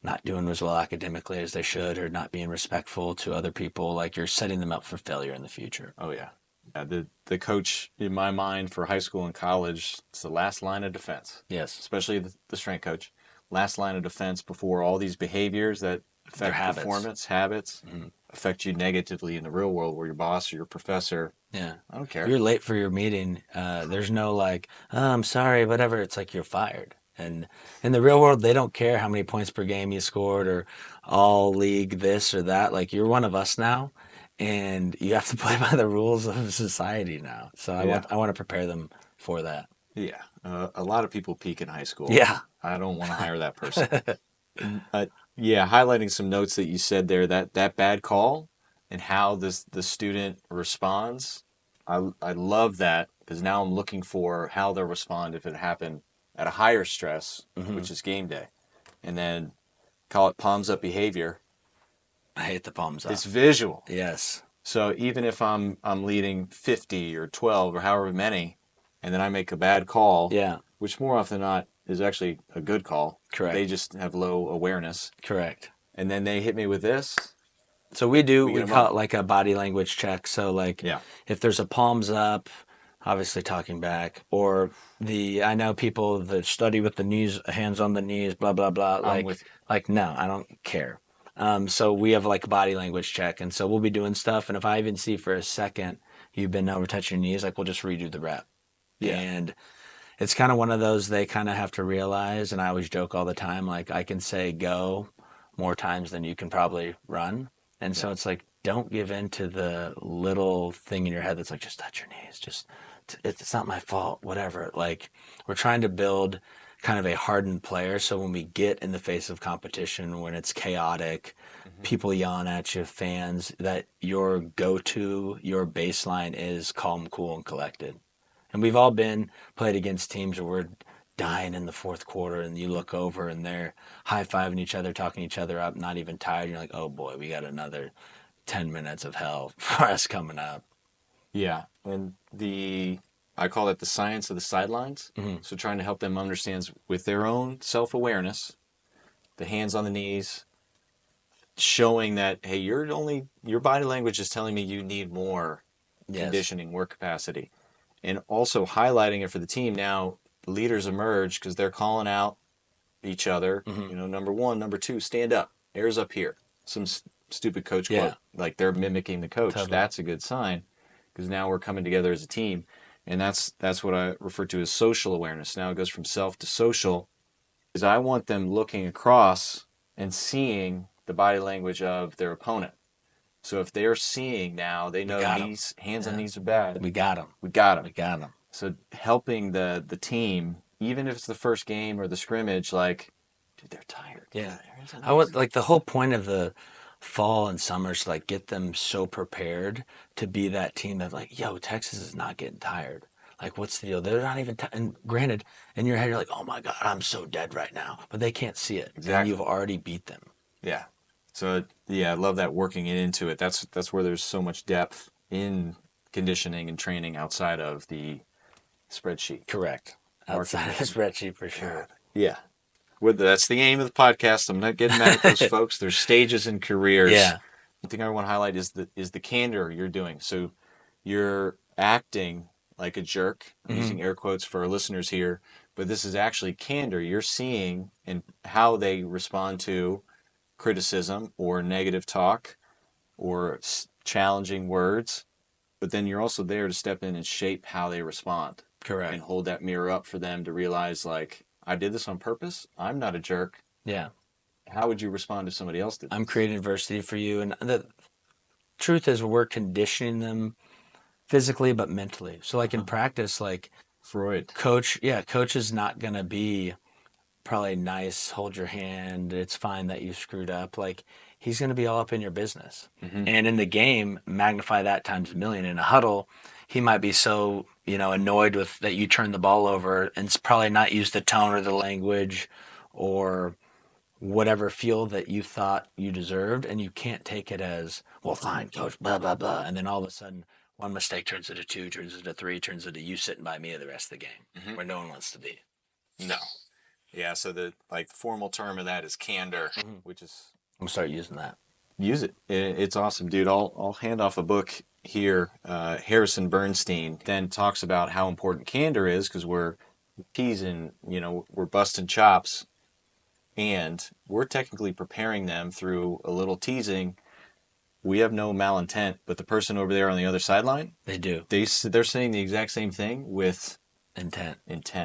not doing as well academically as they should or not being respectful to other people. Like you're setting them up for failure in the future. Oh, yeah. The coach, in my mind, for high school and college, it's the last line of defense. Yes. Especially the strength coach. Last line of defense before all these behaviors that affect performance, habits, affect you negatively in the real world where your boss or your professor, Yeah. I don't care. If you're late for your meeting, there's no like, oh, I'm sorry, whatever. It's like you're fired. And in the real world, they don't care how many points per game you scored or all league this or that. Like you're one of us now, and you have to play by the rules of society now. So I want to prepare them for that. Yeah. A lot of people peak in high school. Yeah. I don't want to hire that person. Yeah, highlighting some notes that you said there, that bad call and how the student responds. I love that because now I'm looking for how they'll respond if it happened at a higher stress, which is game day. And then call it palms up behavior. I hate the palms up. It's visual. Yes. So even if I'm leading 50 or 12 or however many, and then I make a bad call, Yeah. which more often than not is actually a good call. Correct. They just have low awareness. Correct. And then they hit me with this. So we call it like a body language check. So like if there's a palms up, obviously talking back, or I know people that study with the knees, hands on the knees, blah, blah, blah. Like, no, I don't care. So we have like a body language check. And so we'll be doing stuff. And if I even see for a second you've been over touching your knees, like we'll just redo the rep. Yeah. And it's kind of one of those they kind of have to realize. And I always joke all the time, like I can say go more times than you can probably run. And so it's like, don't give in to the little thing in your head that's like, just touch your knees. It's not my fault, whatever. Like we're trying to build kind of a hardened player. So when we get in the face of competition, when it's chaotic, people yelling at you, fans, that your go-to, your baseline is calm, cool, and collected. And we've all played against teams where we're dying in the fourth quarter and you look over and they're high-fiving each other, talking each other up, not even tired. You're like, oh boy, we got another 10 minutes of hell for us coming up. Yeah. And I call it the science of the sidelines. So trying to help them understand with their own self-awareness, the hands on the knees, showing that, hey, your body language is telling me you need more conditioning, more capacity. and also highlighting it for the team. Now, leaders emerge because they're calling out each other. Mm-hmm. Number one, number two, stand up. Air's up here. Some stupid coach Yeah. quote. Like they're mimiking the coach. Totally. That's a good sign because now we're coming together as a team. And that's what I refer to as social awareness. Now it goes from self to social. Is I want them looking across and seeing the body language of their opponent. So if they're seeing now, they know knees, hands on knees are bad. We got them. We got them. We got them. So helping the team, even if it's the first game or the scrimmage, like, dude, they're tired. Yeah. I would like the whole point of the fall and summer is to like get them so prepared to be that team that like, yo, Texas is not getting tired. Like, what's the deal? They're not even. And granted, in your head, you're like, oh my god, I'm so dead right now, but they can't see it. Exactly. And you've already beat them. Yeah. So yeah, I love that working it into it. That's where there's so much depth in conditioning and training outside of the spreadsheet. Correct. Outside of the spreadsheet for sure. Yeah. That's the aim of the podcast. I'm not getting mad at those folks. There's stages in careers. Yeah. The thing I want to highlight is the candor you're doing. So you're acting like a jerk. I'm using air quotes for our listeners here, but this is actually candor. You're seeing and how they respond to criticism or negative talk or challenging words, but then you're also there to step in and shape how they respond. Correct. And hold that mirror up for them to realize, like, I did this on purpose. I'm not a jerk. Yeah. How would you respond if somebody else did this? I'm creating adversity for you. And the truth is we're conditioning them physically but mentally. So like in practice, like Freud. coach is not going to be probably nice, hold your hand, it's fine that you screwed up. Like he's going to be all up in your business. And in the game, magnify that times a million. In a huddle, he might be so, annoyed with that you turned the ball over and it's probably not use the tone or the language or whatever feel that you thought you deserved, and you can't take it as, well, fine, coach, blah, blah, blah. And then all of a sudden, one mistake turns into two, turns into three, turns into you sitting by me the rest of the game, where no one wants to be. No. Yeah, so the formal term of that is candor, which is... I'm going to start using that. Use it. It's awesome, dude. I'll hand off a book here. Harrison Bernstein then talks about how important candor is because we're teasing, we're busting chops, and we're technically preparing them through a little teasing. We have no malintent, but the person over there on the other sideline, They do. they're saying the exact same thing with Intent.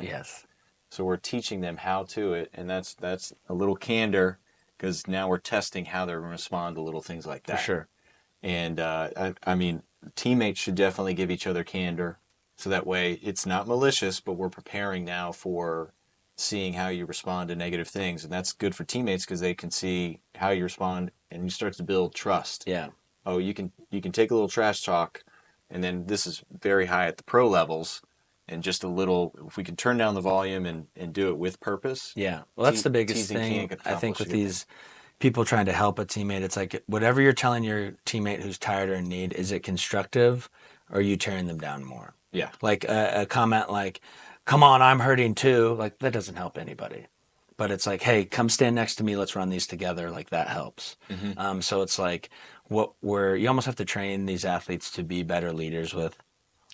Yes. So we're teaching them how to it, and that's a little candor because now we're testing how they're going to respond to little things like that. For sure. And I mean, teammates should definitely give each other candor, so that way it's not malicious, but we're preparing now for seeing how you respond to negative things, and that's good for teammates because they can see how you respond, and you start to build trust. Yeah. Oh, you can take a little trash talk, and then this is very high at the pro levels, and just a little. If we can turn down the volume and do it with purpose. Yeah. Well, that's the biggest thing I think with these people trying to help a teammate. It's like whatever you're telling your teammate who's tired or in need, is it constructive, or are you tearing them down more? Yeah. Like a comment like, come on, I'm hurting too. Like that doesn't help anybody. But it's like, hey, come stand next to me. Let's run these together. Like that helps. So it's like you almost have to train these athletes to be better leaders with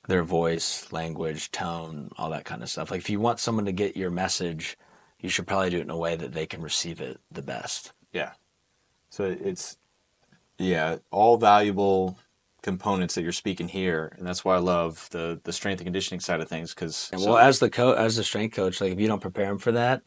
their voice, language, tone, all that kind of stuff. Like if you want someone to get your message, you should probably do it in a way that they can receive it the best. Yeah. So it's, all valuable components that you're speaking here, and that's why I love the strength and conditioning side of things. Because as the strength coach, like if you don't prepare them for that,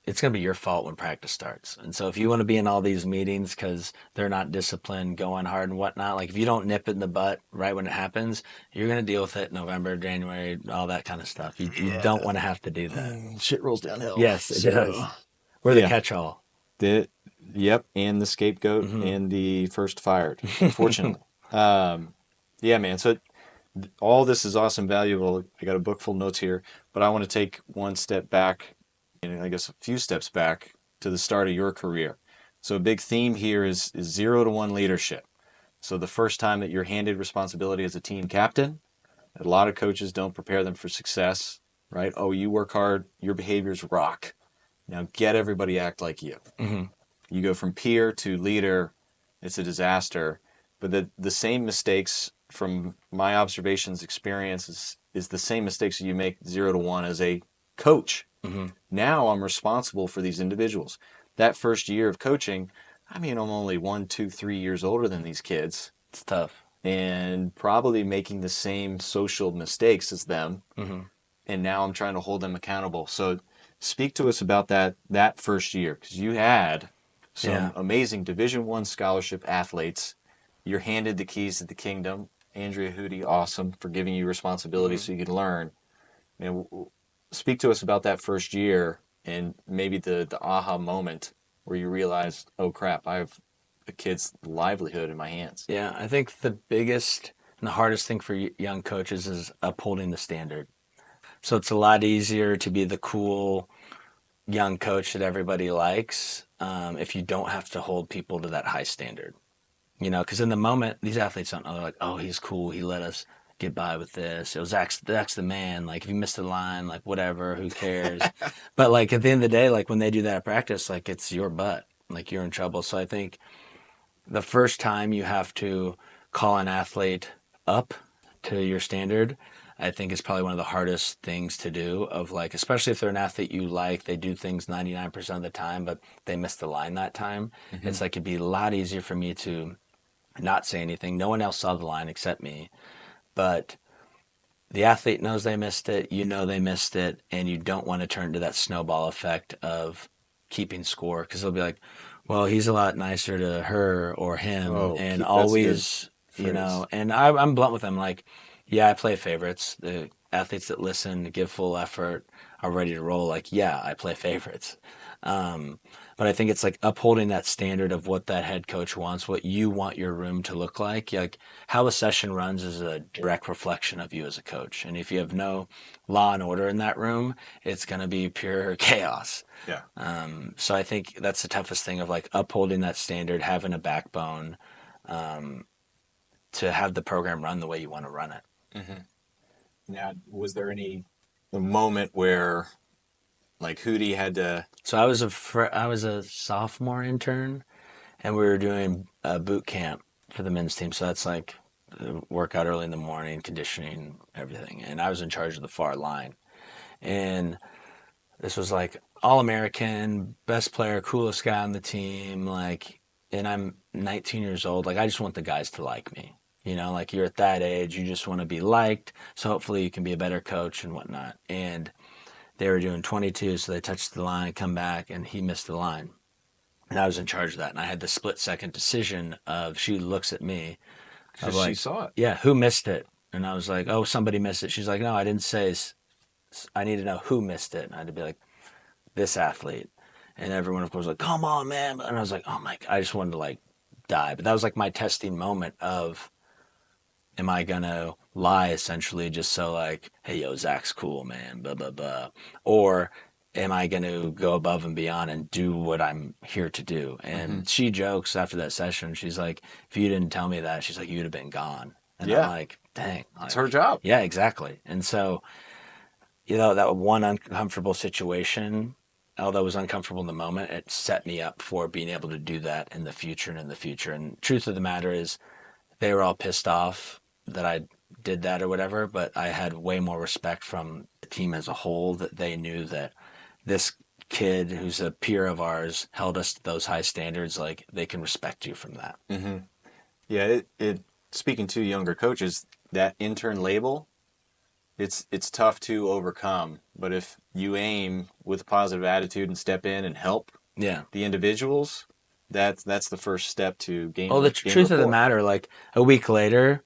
it's going to be your fault when practice starts. And so if you want to be in all these meetings because they're not disciplined, going hard and whatnot, like if you don't nip it in the butt right when it happens, you're going to deal with it November, January, all that kind of stuff. You don't want to have to do that. Shit rolls downhill. Yes, it does. We're the catch-all. Yep, and the scapegoat and the first fired, unfortunately. Man, so all this is awesome, valuable. I got a book full of notes here, but I want to take one step back, and I guess a few steps back to the start of your career. So a big theme here is 0 to 1 leadership. So the first time that you're handed responsibility as a team captain, a lot of coaches don't prepare them for success, right? Oh, you work hard, your behaviors rock. Now get everybody act like you. You go from peer to leader, it's a disaster. But the same mistakes from my observations, experience is the same mistakes that you make 0 to 1 as a coach. Mm-hmm. Now I'm responsible for these individuals. That first year of coaching, I mean, I'm only 1, 2, 3 years older than these kids It's tough. and probably making the same social mistakes as them. Mm-hmm. And now I'm trying to hold them accountable. So speak to us about that first year, because you had Yeah. some amazing Division I scholarship athletes. You're handed the keys to the kingdom. Andrea Hootie, awesome for giving you responsibility Mm-hmm. so you could learn. Speak to us about that first year and maybe the aha moment where you realized, oh crap, I have a kid's livelihood in my hands. Yeah, I think the biggest and the hardest thing for young coaches is upholding the standard. So it's a lot easier to be the cool young coach that everybody likes if you don't have to hold people to that high standard. Because in the moment, these athletes don't know. They're like, oh, he's cool. He let us get by with this. It was Zach's the man. Like, if you missed the line, like, whatever, who cares? But, like, at the end of the day, like, when they do that at practice, like, it's your butt. Like, you're in trouble. So I think the first time you have to call an athlete up to your standard, I think is probably one of the hardest things to do of like, especially if they're an athlete you like, they do things 99% of the time, but they miss the line that time. Mm-hmm. It's like, it'd be a lot easier for me to not say anything. No one else saw the line except me, but the athlete knows they missed it, they missed it, and you don't want to turn into that snowball effect of keeping score because they'll be like, well, he's a lot nicer to her or him, Oh, and that's a good always, phrase. and I'm blunt with them, like, yeah, I play favorites. The athletes that listen, give full effort, are ready to roll, like, yeah, I play favorites. Um, but I think it's like upholding that standard of what that head coach wants, what you want your room to look like. Like how a session runs is a direct reflection of you as a coach. And if you have no law and order in that room, it's going to be pure chaos. Yeah. So I think that's the toughest thing of like upholding that standard, having a backbone um, to have the program run the way you want to run it. Mm-hmm. Now, was there any a moment where like Hootie had to? So I was a sophomore intern, and we were doing a boot camp for the men's team. So that's like workout early in the morning, conditioning, everything. And I was in charge of the far line. And this was like all American, best player, coolest guy on the team. Like, and I'm 19 years old. Like, I just want the guys to like me. Like you're at that age, you just want to be liked. So hopefully you can be a better coach and whatnot. And they were doing 22, so they touched the line, come back, and he missed the line. And I was in charge of that. And I had the split second decision of she looks at me of Because she like, saw it. yeah, who missed it? And I was like, oh, somebody missed it. She's like, no, I didn't say. I need to know who missed it. And I had to be like, this athlete. And everyone, of course, was like, come on, man. And I was like, oh my, I just wanted to like die. But that was like my testing moment of, am I going to lie essentially just so like, hey, yo, Zach's cool, man, blah, blah, blah. Or am I going to go above and beyond and do what I'm here to do? Mm-hmm. And she jokes after that session. She's like, if you didn't tell me that, she's like, you'd have been gone. And I'm Yeah, like, dang. it's Like, her job. yeah, exactly. And so, that one uncomfortable situation, although it was uncomfortable in the moment, it set me up for being able to do that in the future and in the future. And truth of the matter is, they were all pissed off that I did that or whatever, but I had way more respect from the team as a whole that they knew that this kid who's a peer of ours held us to those high standards. Like they can respect you from that. Mm-hmm. Yeah, it speaking to younger coaches, that intern label, it's tough to overcome. But if you aim with a positive attitude and step in and help Yeah. the individuals, that's the first step to Well, the gain truth of the rapport. matter, like a week later,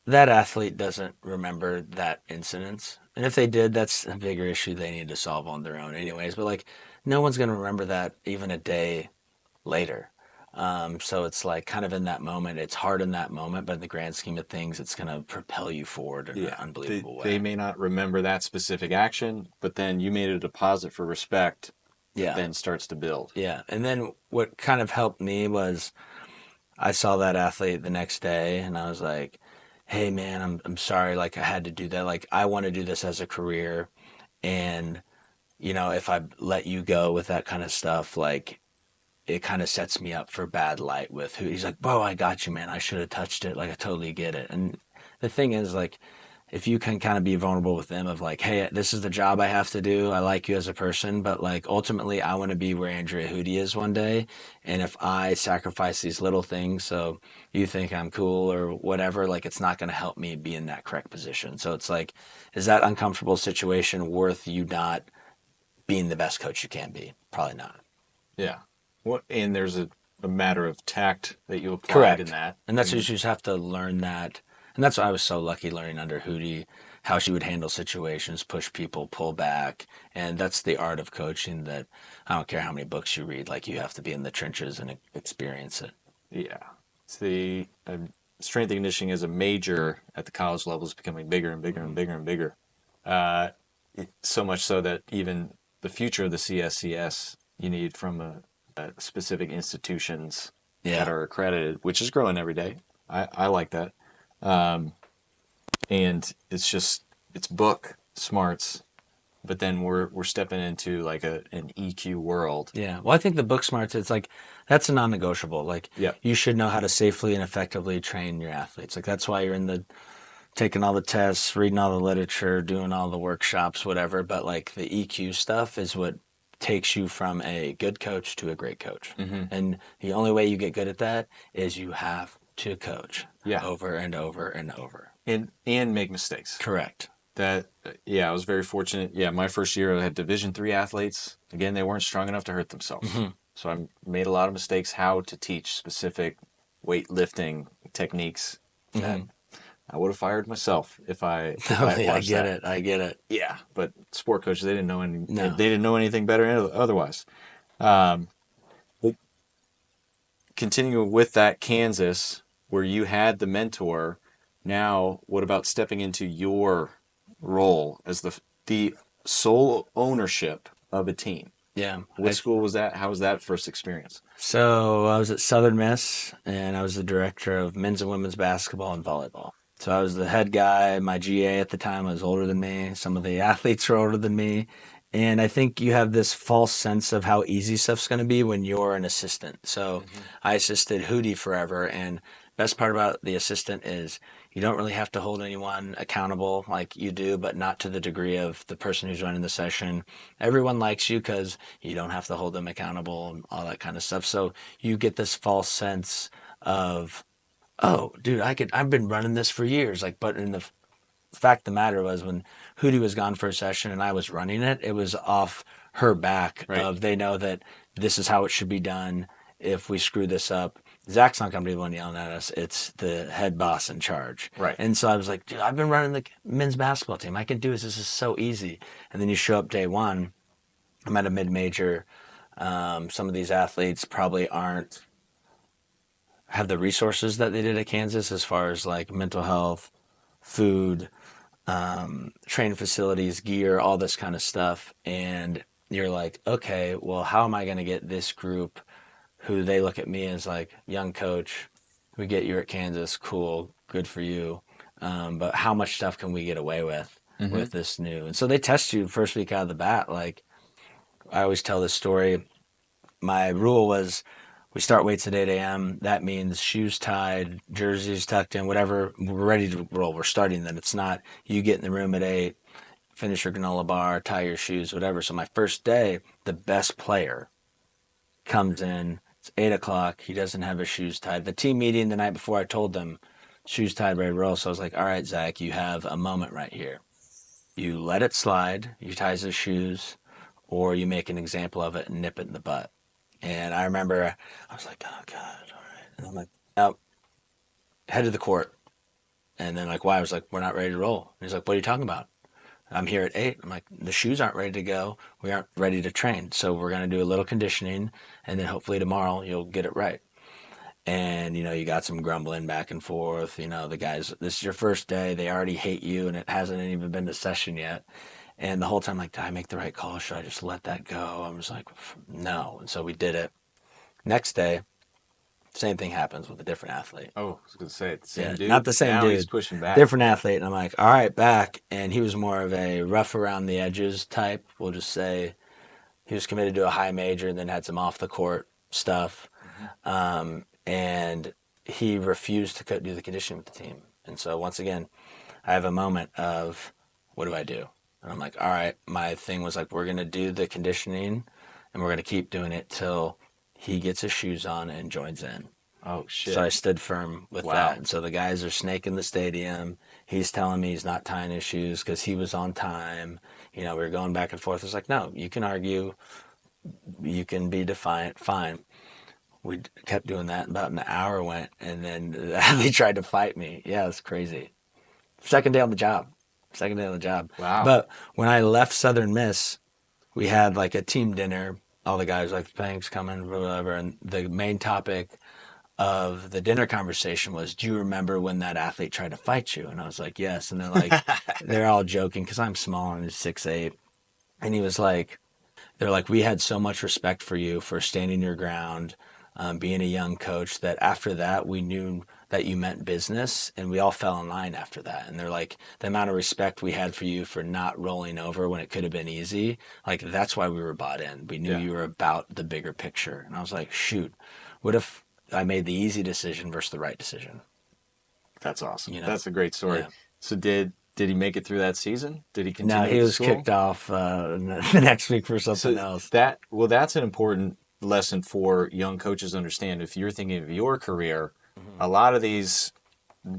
that athlete doesn't remember that incident. And if they did, that's a bigger issue they need to solve on their own, anyways. But like, no one's going to remember that even a day later. So it's like kind of in that moment, it's hard in that moment, but in the grand scheme of things, it's going to propel you forward in an Yeah, unbelievable they way. may not remember that specific action, but then you made a deposit for respect that Yeah. then starts to build. Yeah. And then what kind of helped me was I saw that athlete the next day and I was like, hey man, I'm sorry. Like I had to do that. Like I want to do this as a career. And, if I let you go with that kind of stuff, like it kind of sets me up for bad light with who he's like, bro, I got you, man. I should have touched it. Like I totally get it. And the thing is, like, if you can kind of be vulnerable with them of like, hey, this is the job I have to do. I like you as a person, but like ultimately I want to be where Andrea Hootie is one day. And if I sacrifice these little things so you think I'm cool or whatever, like it's not going to help me be in that correct position. So it's like, is that uncomfortable situation worth you not being the best coach you can be? Probably not. Yeah. And there's a matter of tact that you applied in Correct. that. And that's what you And just have to learn that. And that's why I was so lucky learning under Hootie, how she would handle situations, push people, pull back. And that's the art of coaching that I don't care how many books you read, like you have to be in the trenches and experience it. yeah, it's the strength and conditioning as a major at the college level is becoming bigger and bigger and bigger and bigger. Uh, so much so that even the future of the CSCS you need from specific institutions that Yeah. are accredited, which is growing every day. I like that. And it's book smarts, but then we're stepping into like an EQ world. Yeah. Well, I think the book smarts, it's like, that's a non negotiable. Like, Yep. you should know how to safely and effectively train your athletes. Like, that's why you're in the taking all the tests, reading all the literature, doing all the workshops, whatever. But like the EQ stuff is what takes you from a good coach to a great coach. Mm-hmm. And the only way you get good at that is you have to coach Yeah. over and over and over. And make mistakes. Correct. That yeah, I was very fortunate. Yeah, my first year I had Division III athletes. Again, they weren't strong enough to hurt themselves, Mm-hmm. so I made a lot of mistakes how to teach specific weightlifting techniques that Mm-hmm. I would have fired myself if I had Totally. I watched get that. it. I get it. Yeah, but sport coaches they didn't know they No. didn't know anything better otherwise. But continuing with that Kansas, where you had the mentor, now what about stepping into your role as the sole ownership of a team? Yeah. What school was that? How was that first experience? So I was at Southern Miss, and I was the director of men's and women's basketball and volleyball. So I was the head guy. My GA at the time was older than me. Some of the athletes were older than me. And I think you have this false sense of how easy stuff's going to be when you're an assistant. So Mm-hmm. I assisted Hootie forever. And best part about the assistant is you don't really have to hold anyone accountable like you do, but not to the degree of the person who's running the session. Everyone likes you because you don't have to hold them accountable and all that kind of stuff. So you get this false sense of, oh, dude, I've been running this for years. Like, but in the fact of the matter was when Hootie was gone for a session and I was running it, it was off her back Right. of they know that this is how it should be done. If we screw this up, Zach's not going to be the one yelling at us. It's the head boss in charge. Right. And so I was like, dude, I've been running the men's basketball team. I can do this. This is so easy. And then you show up day one. I'm at a mid-major. Some of these athletes probably aren't have the resources that they did at Kansas as far as like mental health, food, training facilities, gear, all this kind of stuff. And you're like, okay, well, how am I going to get this group who they look at me as like, young coach, we get you at Kansas, cool, good for you. But how much stuff can we get away Mm-hmm. with this new? And so they test you first week out of the bat. Like I always tell this story. My rule was we start weights at 8 a.m. That means shoes tied, jerseys tucked in, whatever. We're ready to roll. We're starting then. It's not you get in the room at 8, finish your granola bar, tie your shoes, whatever. So my first day, the best player comes in. It's 8 o'clock. He doesn't have his shoes tied. The team meeting the night before, I told them shoes tied, ready to roll. So I was like, all right, Zach, you have a moment right here. You let it slide. You ties his shoes, or you make an example of it and nip it in the butt. And I remember I was like, oh God, all right. And I'm like, now head to the court. And then like, why? I was like, we're not ready to roll. And he's like, what are you talking about? I'm here at 8. I'm like, the shoes aren't ready to go. We aren't ready to train. So we're going to do a little conditioning, and then hopefully tomorrow you'll get it right. And, you got some grumbling back and forth. The guys, this is your first day. They already hate you, and it hasn't even been to session yet. And the whole time, like, did I make the right call? Should I just let that go? I was like, no. And so we did it. Next day, same thing happens with a different athlete. Oh, I was gonna say the same Yeah, dude. not the same now dude. he's pushing back. Different athlete. And I'm like, all right, back. And he was more of a rough around the edges type. We'll just say he was committed to a high major and then had some off the court stuff. Mm-hmm. And he refused to do the conditioning with the team. And so once again, I have a moment of, what do I do? And I'm like, all right, my thing was like, we're going to do the conditioning and we're going to keep doing it till he gets his shoes on and joins in. Oh So I shit! stood firm with that. Wow. And so the guys are snaking the stadium. He's telling me he's not tying his shoes because he was on time. We were going back and forth. It's like, no, you can argue. You can be defiant. Fine. We kept doing that. About an hour went, and then they tried to fight me. Yeah, it's crazy. Second day on the job. Second day on the job. Wow. But when I left Southern Miss, we had like a team dinner. All the guys like, thanks, coming, whatever. And the main topic of the dinner conversation was, do you remember when that athlete tried to fight you? And I was like, yes. And they're like, they're all joking because I'm small and he's 6'8". And he was like, they're like, we had so much respect for you for standing your ground, being a young coach, that after that, we knew that you meant business, and we all fell in line after that. And they're like, the amount of respect we had for you for not rolling over when it could have been easy, like, that's why we were bought in. We knew Yeah. you were about the bigger picture. And I was like, shoot, what if I made the easy decision versus the right decision? That's awesome. You know? That's a great story. Yeah. So did he make it through that season? Did he Now continue he with the was school? kicked off the next week for something So else. that's an important lesson for young coaches to understand. If you're thinking of your career, a lot of these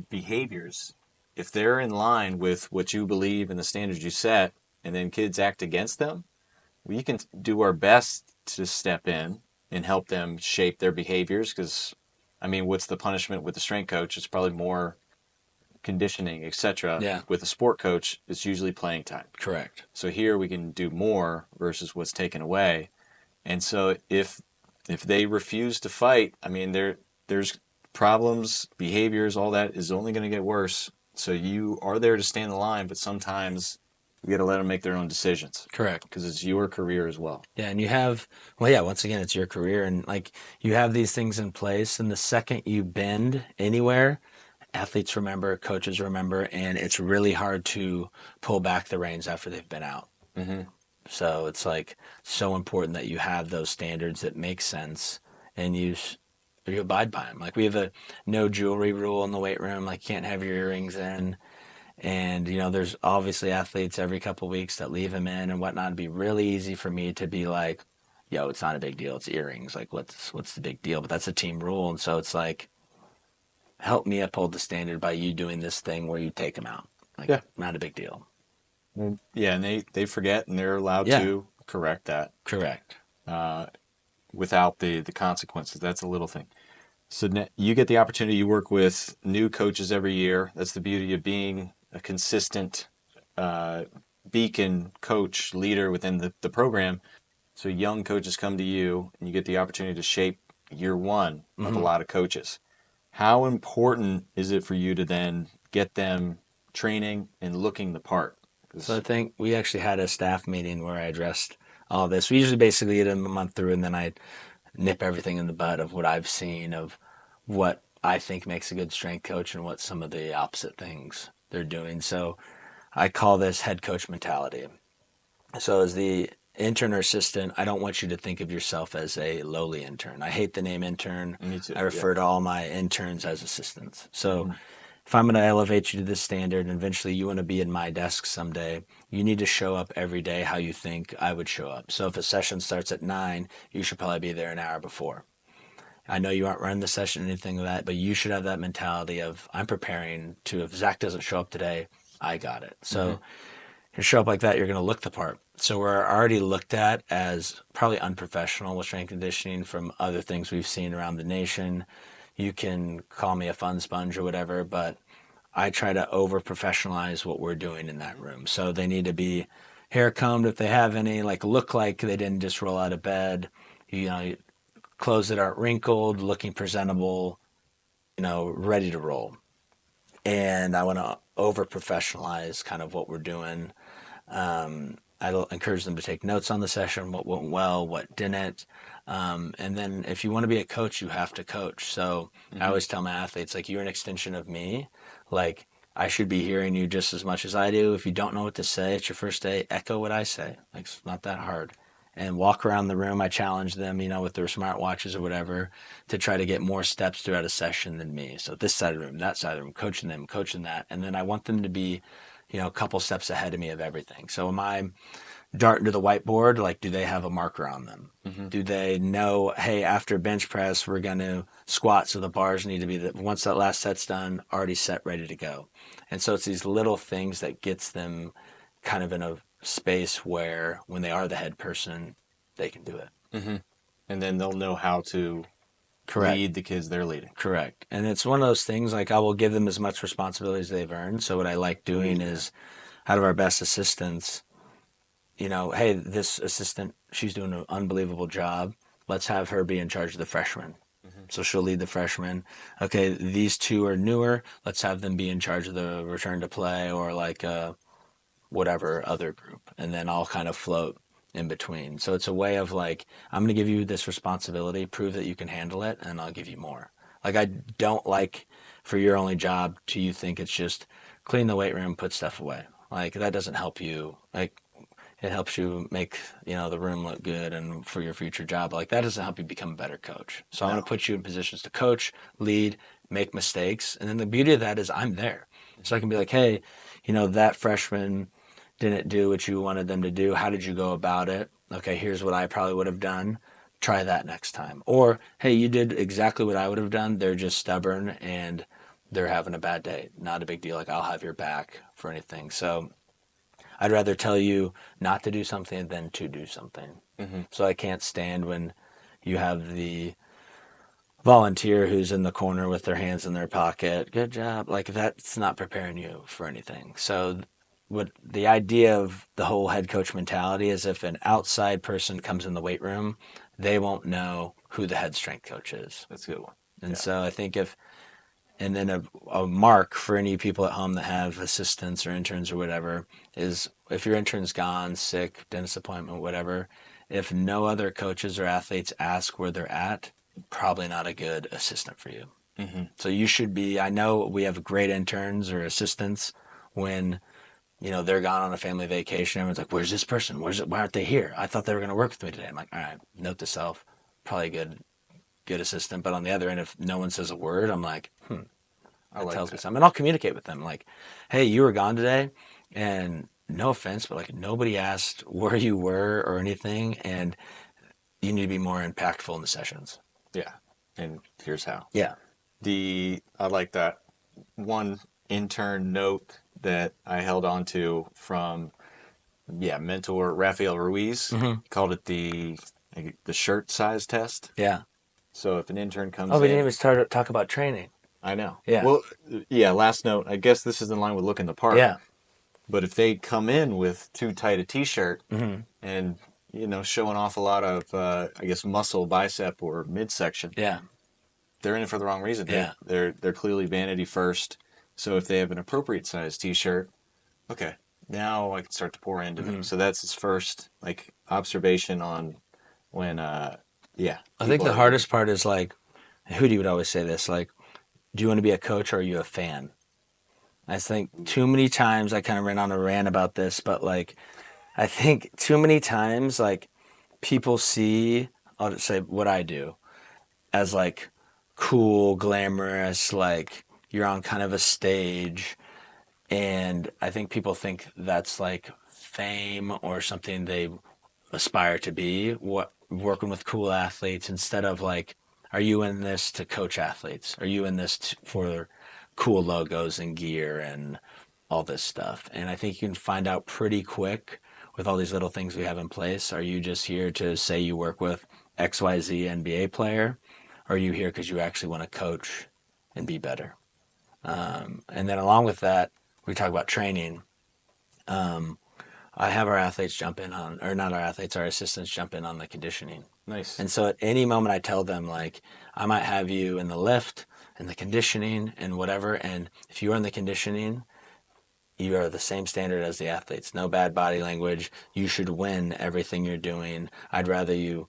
behaviors, if they're in line with what you believe and the standards you set, and then kids act against them, we can do our best to step in and help them shape their behaviors. Because, I mean, what's the punishment with the strength coach? It's probably more conditioning, etc. Yeah, With a sport coach, it's usually playing time. correct. So here we can do more versus what's taken away. And so if they refuse to fight, I mean there's problems, behaviors, all that is only going to get worse. So you are there to stand the line, but sometimes you got to let them make their own decisions Correct. because it's your career as well. Yeah, and you have, well, yeah, once again, it's your career, and like you have these things in place, and the second you bend anywhere, athletes remember, coaches remember, and it's really hard to pull back the reins after they've been out. Mm-hmm. So it's like so important that you have those standards that make sense, and you abide by them. Like we have a no jewelry rule in the weight room, like you can't have your earrings in. And there's obviously athletes every couple of weeks that leave them in and whatnot. It'd be really easy for me to be like, "Yo, it's not a big deal. It's earrings. Like, what's the big deal?" But that's a team rule, and so it's like, help me uphold the standard by you doing this thing where you take them out. Like, Yeah. not a big deal. Yeah, and they forget and they're allowed Yeah. to correct that Correct. without the consequences. That's a little thing. So you get the opportunity. You work with new coaches every year. That's the beauty of being a consistent beacon coach leader within the program. So young coaches come to you, and you get the opportunity to shape year one of a lot of coaches. How important is it for you to then get them training and looking the part? So I think we actually had a staff meeting where I addressed all this. We usually basically get them a month through, and then I nip everything in the bud of what I've seen of what I think makes a good strength coach and what some of the opposite things they're doing. So I call this head coach mentality. So as the intern or assistant, I don't want you to think of yourself as a lowly intern. I hate the name intern. Me too. I refer to all my interns as assistants. So if I'm going to elevate you to this standard and eventually you want to be in my desk someday, you need to show up every day how you think I would show up. So if a session starts at 9, you should probably be there an hour before. I know you aren't running the session or anything like that, but you should have that mentality of, I'm preparing to, if Zach doesn't show up today, I got it. So you show up like that, you're going to look the part. So we're already looked at as probably unprofessional with strength conditioning from other things we've seen around the nation. You can call me a fun sponge or whatever, but I try to over professionalize what we're doing in that room. So they need to be hair combed if they have any, like look like they didn't just roll out of bed, clothes that aren't wrinkled, looking presentable, ready to roll. And I want to over professionalize kind of what we're doing. I'll encourage them to take notes on the session, what went well, what didn't. And then if you want to be a coach, you have to coach. So I always tell my athletes, like, you're an extension of me. Like, I should be hearing you just as much as I do. If you don't know what to say, it's your first day, echo what I say. Like, it's not that hard. and walk around the room. I challenge them, with their smartwatches or whatever, to try to get more steps throughout a session than me. So this side of the room, that side of the room, coaching them, coaching that. And then I want them to be, a couple steps ahead of me of everything. So am I darting to the whiteboard? Like, do they have a marker on them? Mm-hmm. Do they know, hey, after bench press, we're going to squat, so the bars need to be, once that last set's done, already set, ready to go. And so it's these little things that gets them kind of in a space where when they are the head person, they can do it. Mm-hmm. And then they'll know how to Correct. lead the kids they're leading. Correct. And it's one of those things, like, I will give them as much responsibility as they've earned. So what I like doing is, out of our best assistants, hey, this assistant, she's doing an unbelievable job. Let's have her be in charge of the freshmen. Mm-hmm. So she'll lead the freshmen. Okay, these two are newer. Let's have them be in charge of the return to play, or like whatever other group. And then I'll kind of float in between. So it's a way of like, I'm going to give you this responsibility, prove that you can handle it, and I'll give you more. Like, I don't like for your only job to you think it's just clean the weight room, put stuff away. Like, that doesn't help you. Like, it helps you make, the room look good and for your future job. Like, that doesn't help you become a better coach. So I want to put you in positions to coach, lead, make mistakes. And then the beauty of that is I'm there. So I can be like, hey, that freshman didn't do what you wanted them to do. How did you go about it? Okay, here's what I probably would have done. Try that next time. Or, hey, you did exactly what I would have done. They're just stubborn and they're having a bad day. Not a big deal. Like, I'll have your back for anything. So I'd rather tell you not to do something than to do something. Mm-hmm. So I can't stand when you have the volunteer who's in the corner with their hands in their pocket. Good job. Like, that's not preparing you for anything. So what the idea of the whole head coach mentality is, if an outside person comes in the weight room, they won't know who the head strength coach is. That's a good one. And so I think and then a mark for any people at home that have assistants or interns or whatever is, if your intern's gone, sick, dentist appointment, whatever, if no other coaches or athletes ask where they're at, probably not a good assistant for you. Mm-hmm. So you should be, I know we have great interns or assistants when, they're gone on a family vacation. Everyone's like, where's this person? Why aren't they here? I thought they were going to work with me today. I'm like, all right, note to self, probably good assistant. But on the other end, if no one says a word, I'm like, that tells me something. And I'll communicate with them like, hey, you were gone today, and no offense, but like, nobody asked where you were or anything, and you need to be more impactful in the sessions. Yeah. And here's how. Yeah. I like that one intern note that I held on to from mentor Rafael Ruiz. Mm-hmm. He called it the shirt size test. Yeah. So if an intern comes we didn't even start to talk about training. I know. Yeah. Well, last note, I guess this is in line with looking the part. Yeah. But if they come in with too tight a t-shirt, mm-hmm. and, showing off a lot of, muscle, bicep, or midsection. Yeah. They're in it for the wrong reason. Yeah. They're clearly vanity first. So if they have an appropriate size t-shirt, okay, now I can start to pour into mm-hmm. them. So that's his first observation on when I think the hardest part is like, Hootie would always say this, like, do you want to be a coach or are you a fan? I think too many times I kind of ran on a rant about this, but like, I think too many times, like, people see, I'll just say what I do, as like cool, glamorous, like you're on kind of a stage. And I think people think that's like fame or something they aspire to be, working with cool athletes, instead of like, are you in this to coach athletes? Are you in this for cool logos and gear and all this stuff? And I think you can find out pretty quick with all these little things we have in place. Are you just here to say you work with XYZ NBA player? Or are you here because you actually want to coach and be better? And then along with that, we talk about training. I have our athletes jump in on, or not our athletes, our assistants jump in on the conditioning. Nice. And so at any moment I tell them, like, I might have you in the lift and the conditioning and whatever. And if you're in the conditioning, you are the same standard as the athletes. No bad body language. You should win everything you're doing. I'd rather you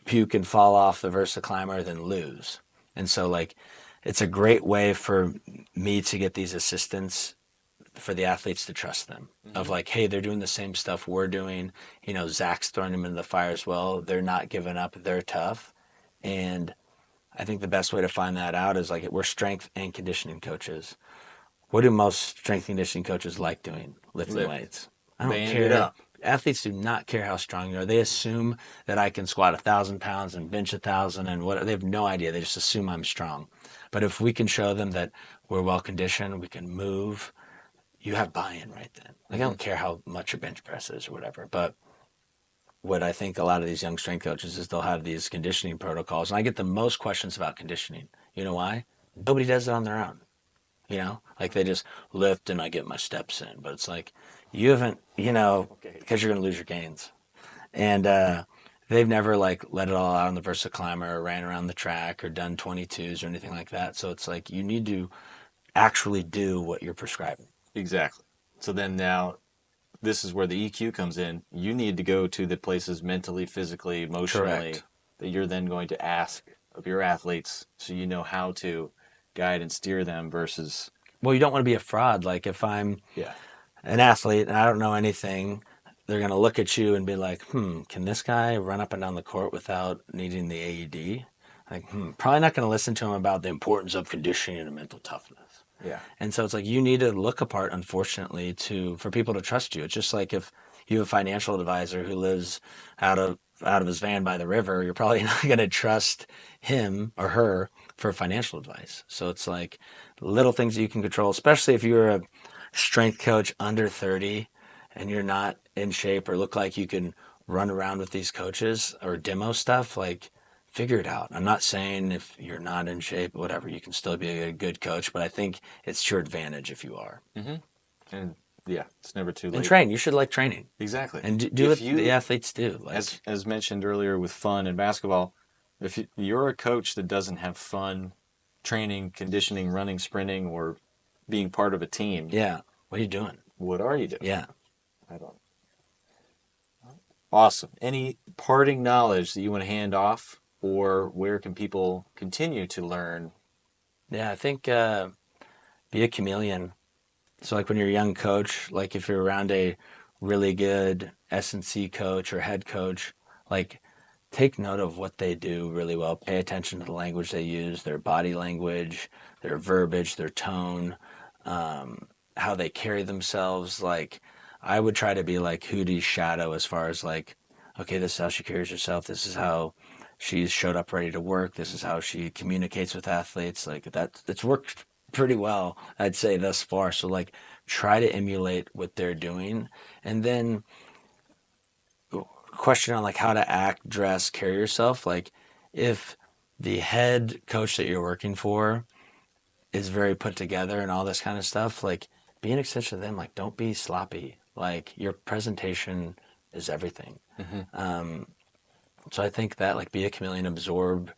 puke and fall off the Versa climber than lose. And so, like, it's a great way for me to get these assistants for the athletes to trust them. Of Mm-hmm. like, hey, they're doing the same stuff we're doing. Zach's throwing them into the fire as well. They're not giving up. They're tough. And I think the best way to find that out is like we're strength and conditioning coaches. What do most strength and conditioning coaches like doing? Lifting Lift. weights. I don't Band it care. up. Athletes do not care how strong you are. They assume that I can squat 1,000 pounds and bench 1,000 and what. They have no idea. They just assume I'm strong. But if we can show them that we're well conditioned, we can move, you have buy-in right then. Like I Mm-hmm. don't care how much your bench press is or whatever. But what I think a lot of these young strength coaches is they'll have these conditioning protocols, and I get the most questions about conditioning. You know why? Nobody does it on their own. Like they just lift and I get my steps in. But it's like you haven't, Okay. because you're going to lose your gains. And they've never like let it all out on the Versa Climber or ran around the track or done 22s or anything like that. So it's like you need to actually do what you're prescribing. Exactly. So then now this is where the EQ comes in. You need to go to the places mentally, physically, emotionally Correct. that you're then going to ask of your athletes so you know how to guide and steer them versus, Well, you don't want to be a fraud. Like if I'm yeah. an athlete and I don't know anything, they're going to look at you and be like, can this guy run up and down the court without needing the AED? Like, probably not going to listen to him about the importance of conditioning and mental toughness. Yeah. And so it's like you need to look apart, unfortunately, for people to trust you. It's just like if you have a financial advisor who lives out of his van by the river, you're probably not going to trust him or her for financial advice. So it's like little things that you can control, especially if you're a strength coach under 30 and you're not in shape or look like you can run around with these coaches or demo stuff, like figure it out. I'm not saying if you're not in shape, whatever, you can still be a good coach, but I think it's to your advantage if you are. Mm-hmm. And yeah, it's never too And late. train. You should like training. Exactly. And do If what the you, athletes do. Like, as mentioned earlier with fun and basketball, if you're a coach that doesn't have fun training, conditioning, running, sprinting, or being part of a team, yeah, what are you doing? what are you doing? Yeah. I don't. Awesome. Any parting knowledge that you want to hand off, or where can people continue to learn? Yeah, I think be a chameleon. So like when you're a young coach, like if you're around a really good S&C coach or head coach, like take note of what they do really well. Pay attention to the language they use, their body language, their verbiage, their tone, how they carry themselves. Like I would try to be like Hootie's shadow as far as like, okay, this is how she carries herself. This is how she's showed up ready to work. This is how she communicates with athletes. Like it's worked pretty well, I'd say thus far. So like try to emulate what they're doing, and then question on like how to act, dress, carry yourself. Like if the head coach that you're working for is very put together and all this kind of stuff, like be an extension of them. Like don't be sloppy. Like your presentation is everything. Mm-hmm. So I think that like be a chameleon, absorb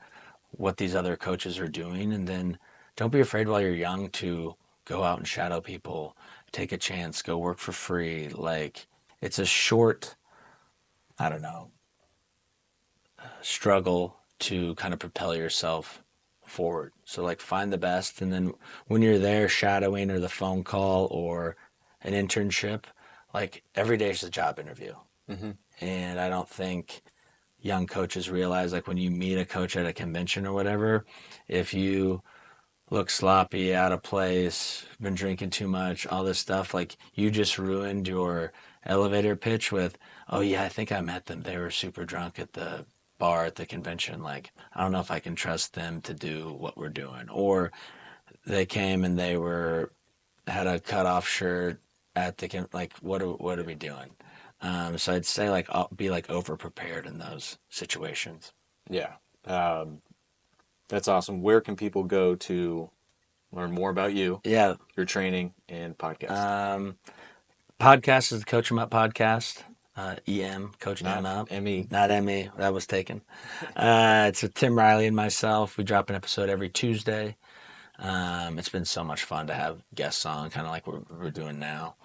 what these other coaches are doing, and then don't be afraid while you're young to go out and shadow people, take a chance, go work for free. Like it's a short, I don't know, struggle to kind of propel yourself forward. So like find the best, and then when you're there shadowing or the phone call or an internship, like every day is a job interview. Mm-hmm. And I don't think young coaches realize like when you meet a coach at a convention or whatever, if you look sloppy, out of place, been drinking too much, all this stuff, like you just ruined your elevator pitch with, oh yeah, I think I met them. They were super drunk at the bar at the convention. Like, I don't know if I can trust them to do what we're doing. Or they came and had a cutoff shirt at like, what are we doing? So I'd say like, I'll be like over prepared in those situations. Yeah. That's awesome. Where can people go to learn more about you, Yeah. your training, and podcast? Podcast is the Coach 'em Up podcast. Coach Not M Up. ME. Not ME. That was taken. It's with Tim Riley and myself. We drop an episode every Tuesday. It's been so much fun to have guests on, kind of like we're doing now.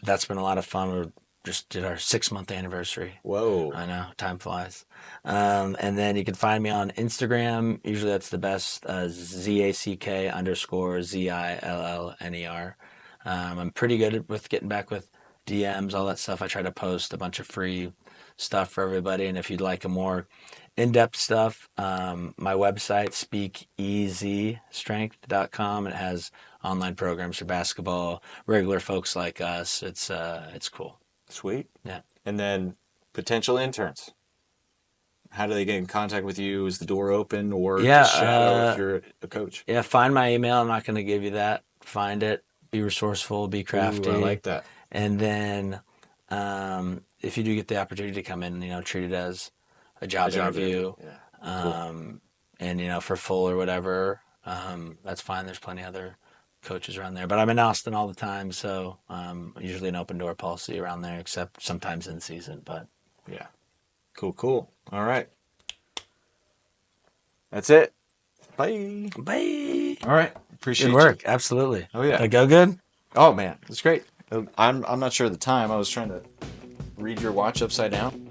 That's been a lot of fun. We just did our 6-month anniversary. Whoa. I know, time flies. And then you can find me on Instagram. Usually that's the best, ZACK _ZILLNER. I'm pretty good with getting back with DMs, all that stuff. I try to post a bunch of free stuff for everybody. And if you'd like a more in-depth stuff, my website, speakeasystrength.com, it has online programs for basketball, regular folks like us. It's cool. Sweet. Yeah. And then potential interns. How do they get in contact with you? Is the door open, or Yeah. just shadow if you're a coach? Yeah. Find my email. I'm not going to give you that. Find it. Be resourceful. Be crafty. Ooh, I like that. And then, if you do get the opportunity to come in, treat it as a job interview. Yeah. And for full or whatever, that's fine. There's plenty of other coaches around there. But I'm in Austin all the time, so usually an open door policy around there, except sometimes in season. But Yeah. Cool. All right. That's it. Bye. bye. All right. Appreciate Good work. you. Absolutely. Oh, yeah. Did I go good? Oh, man. That's great. I'm not sure of the time. I was trying to read your watch upside down.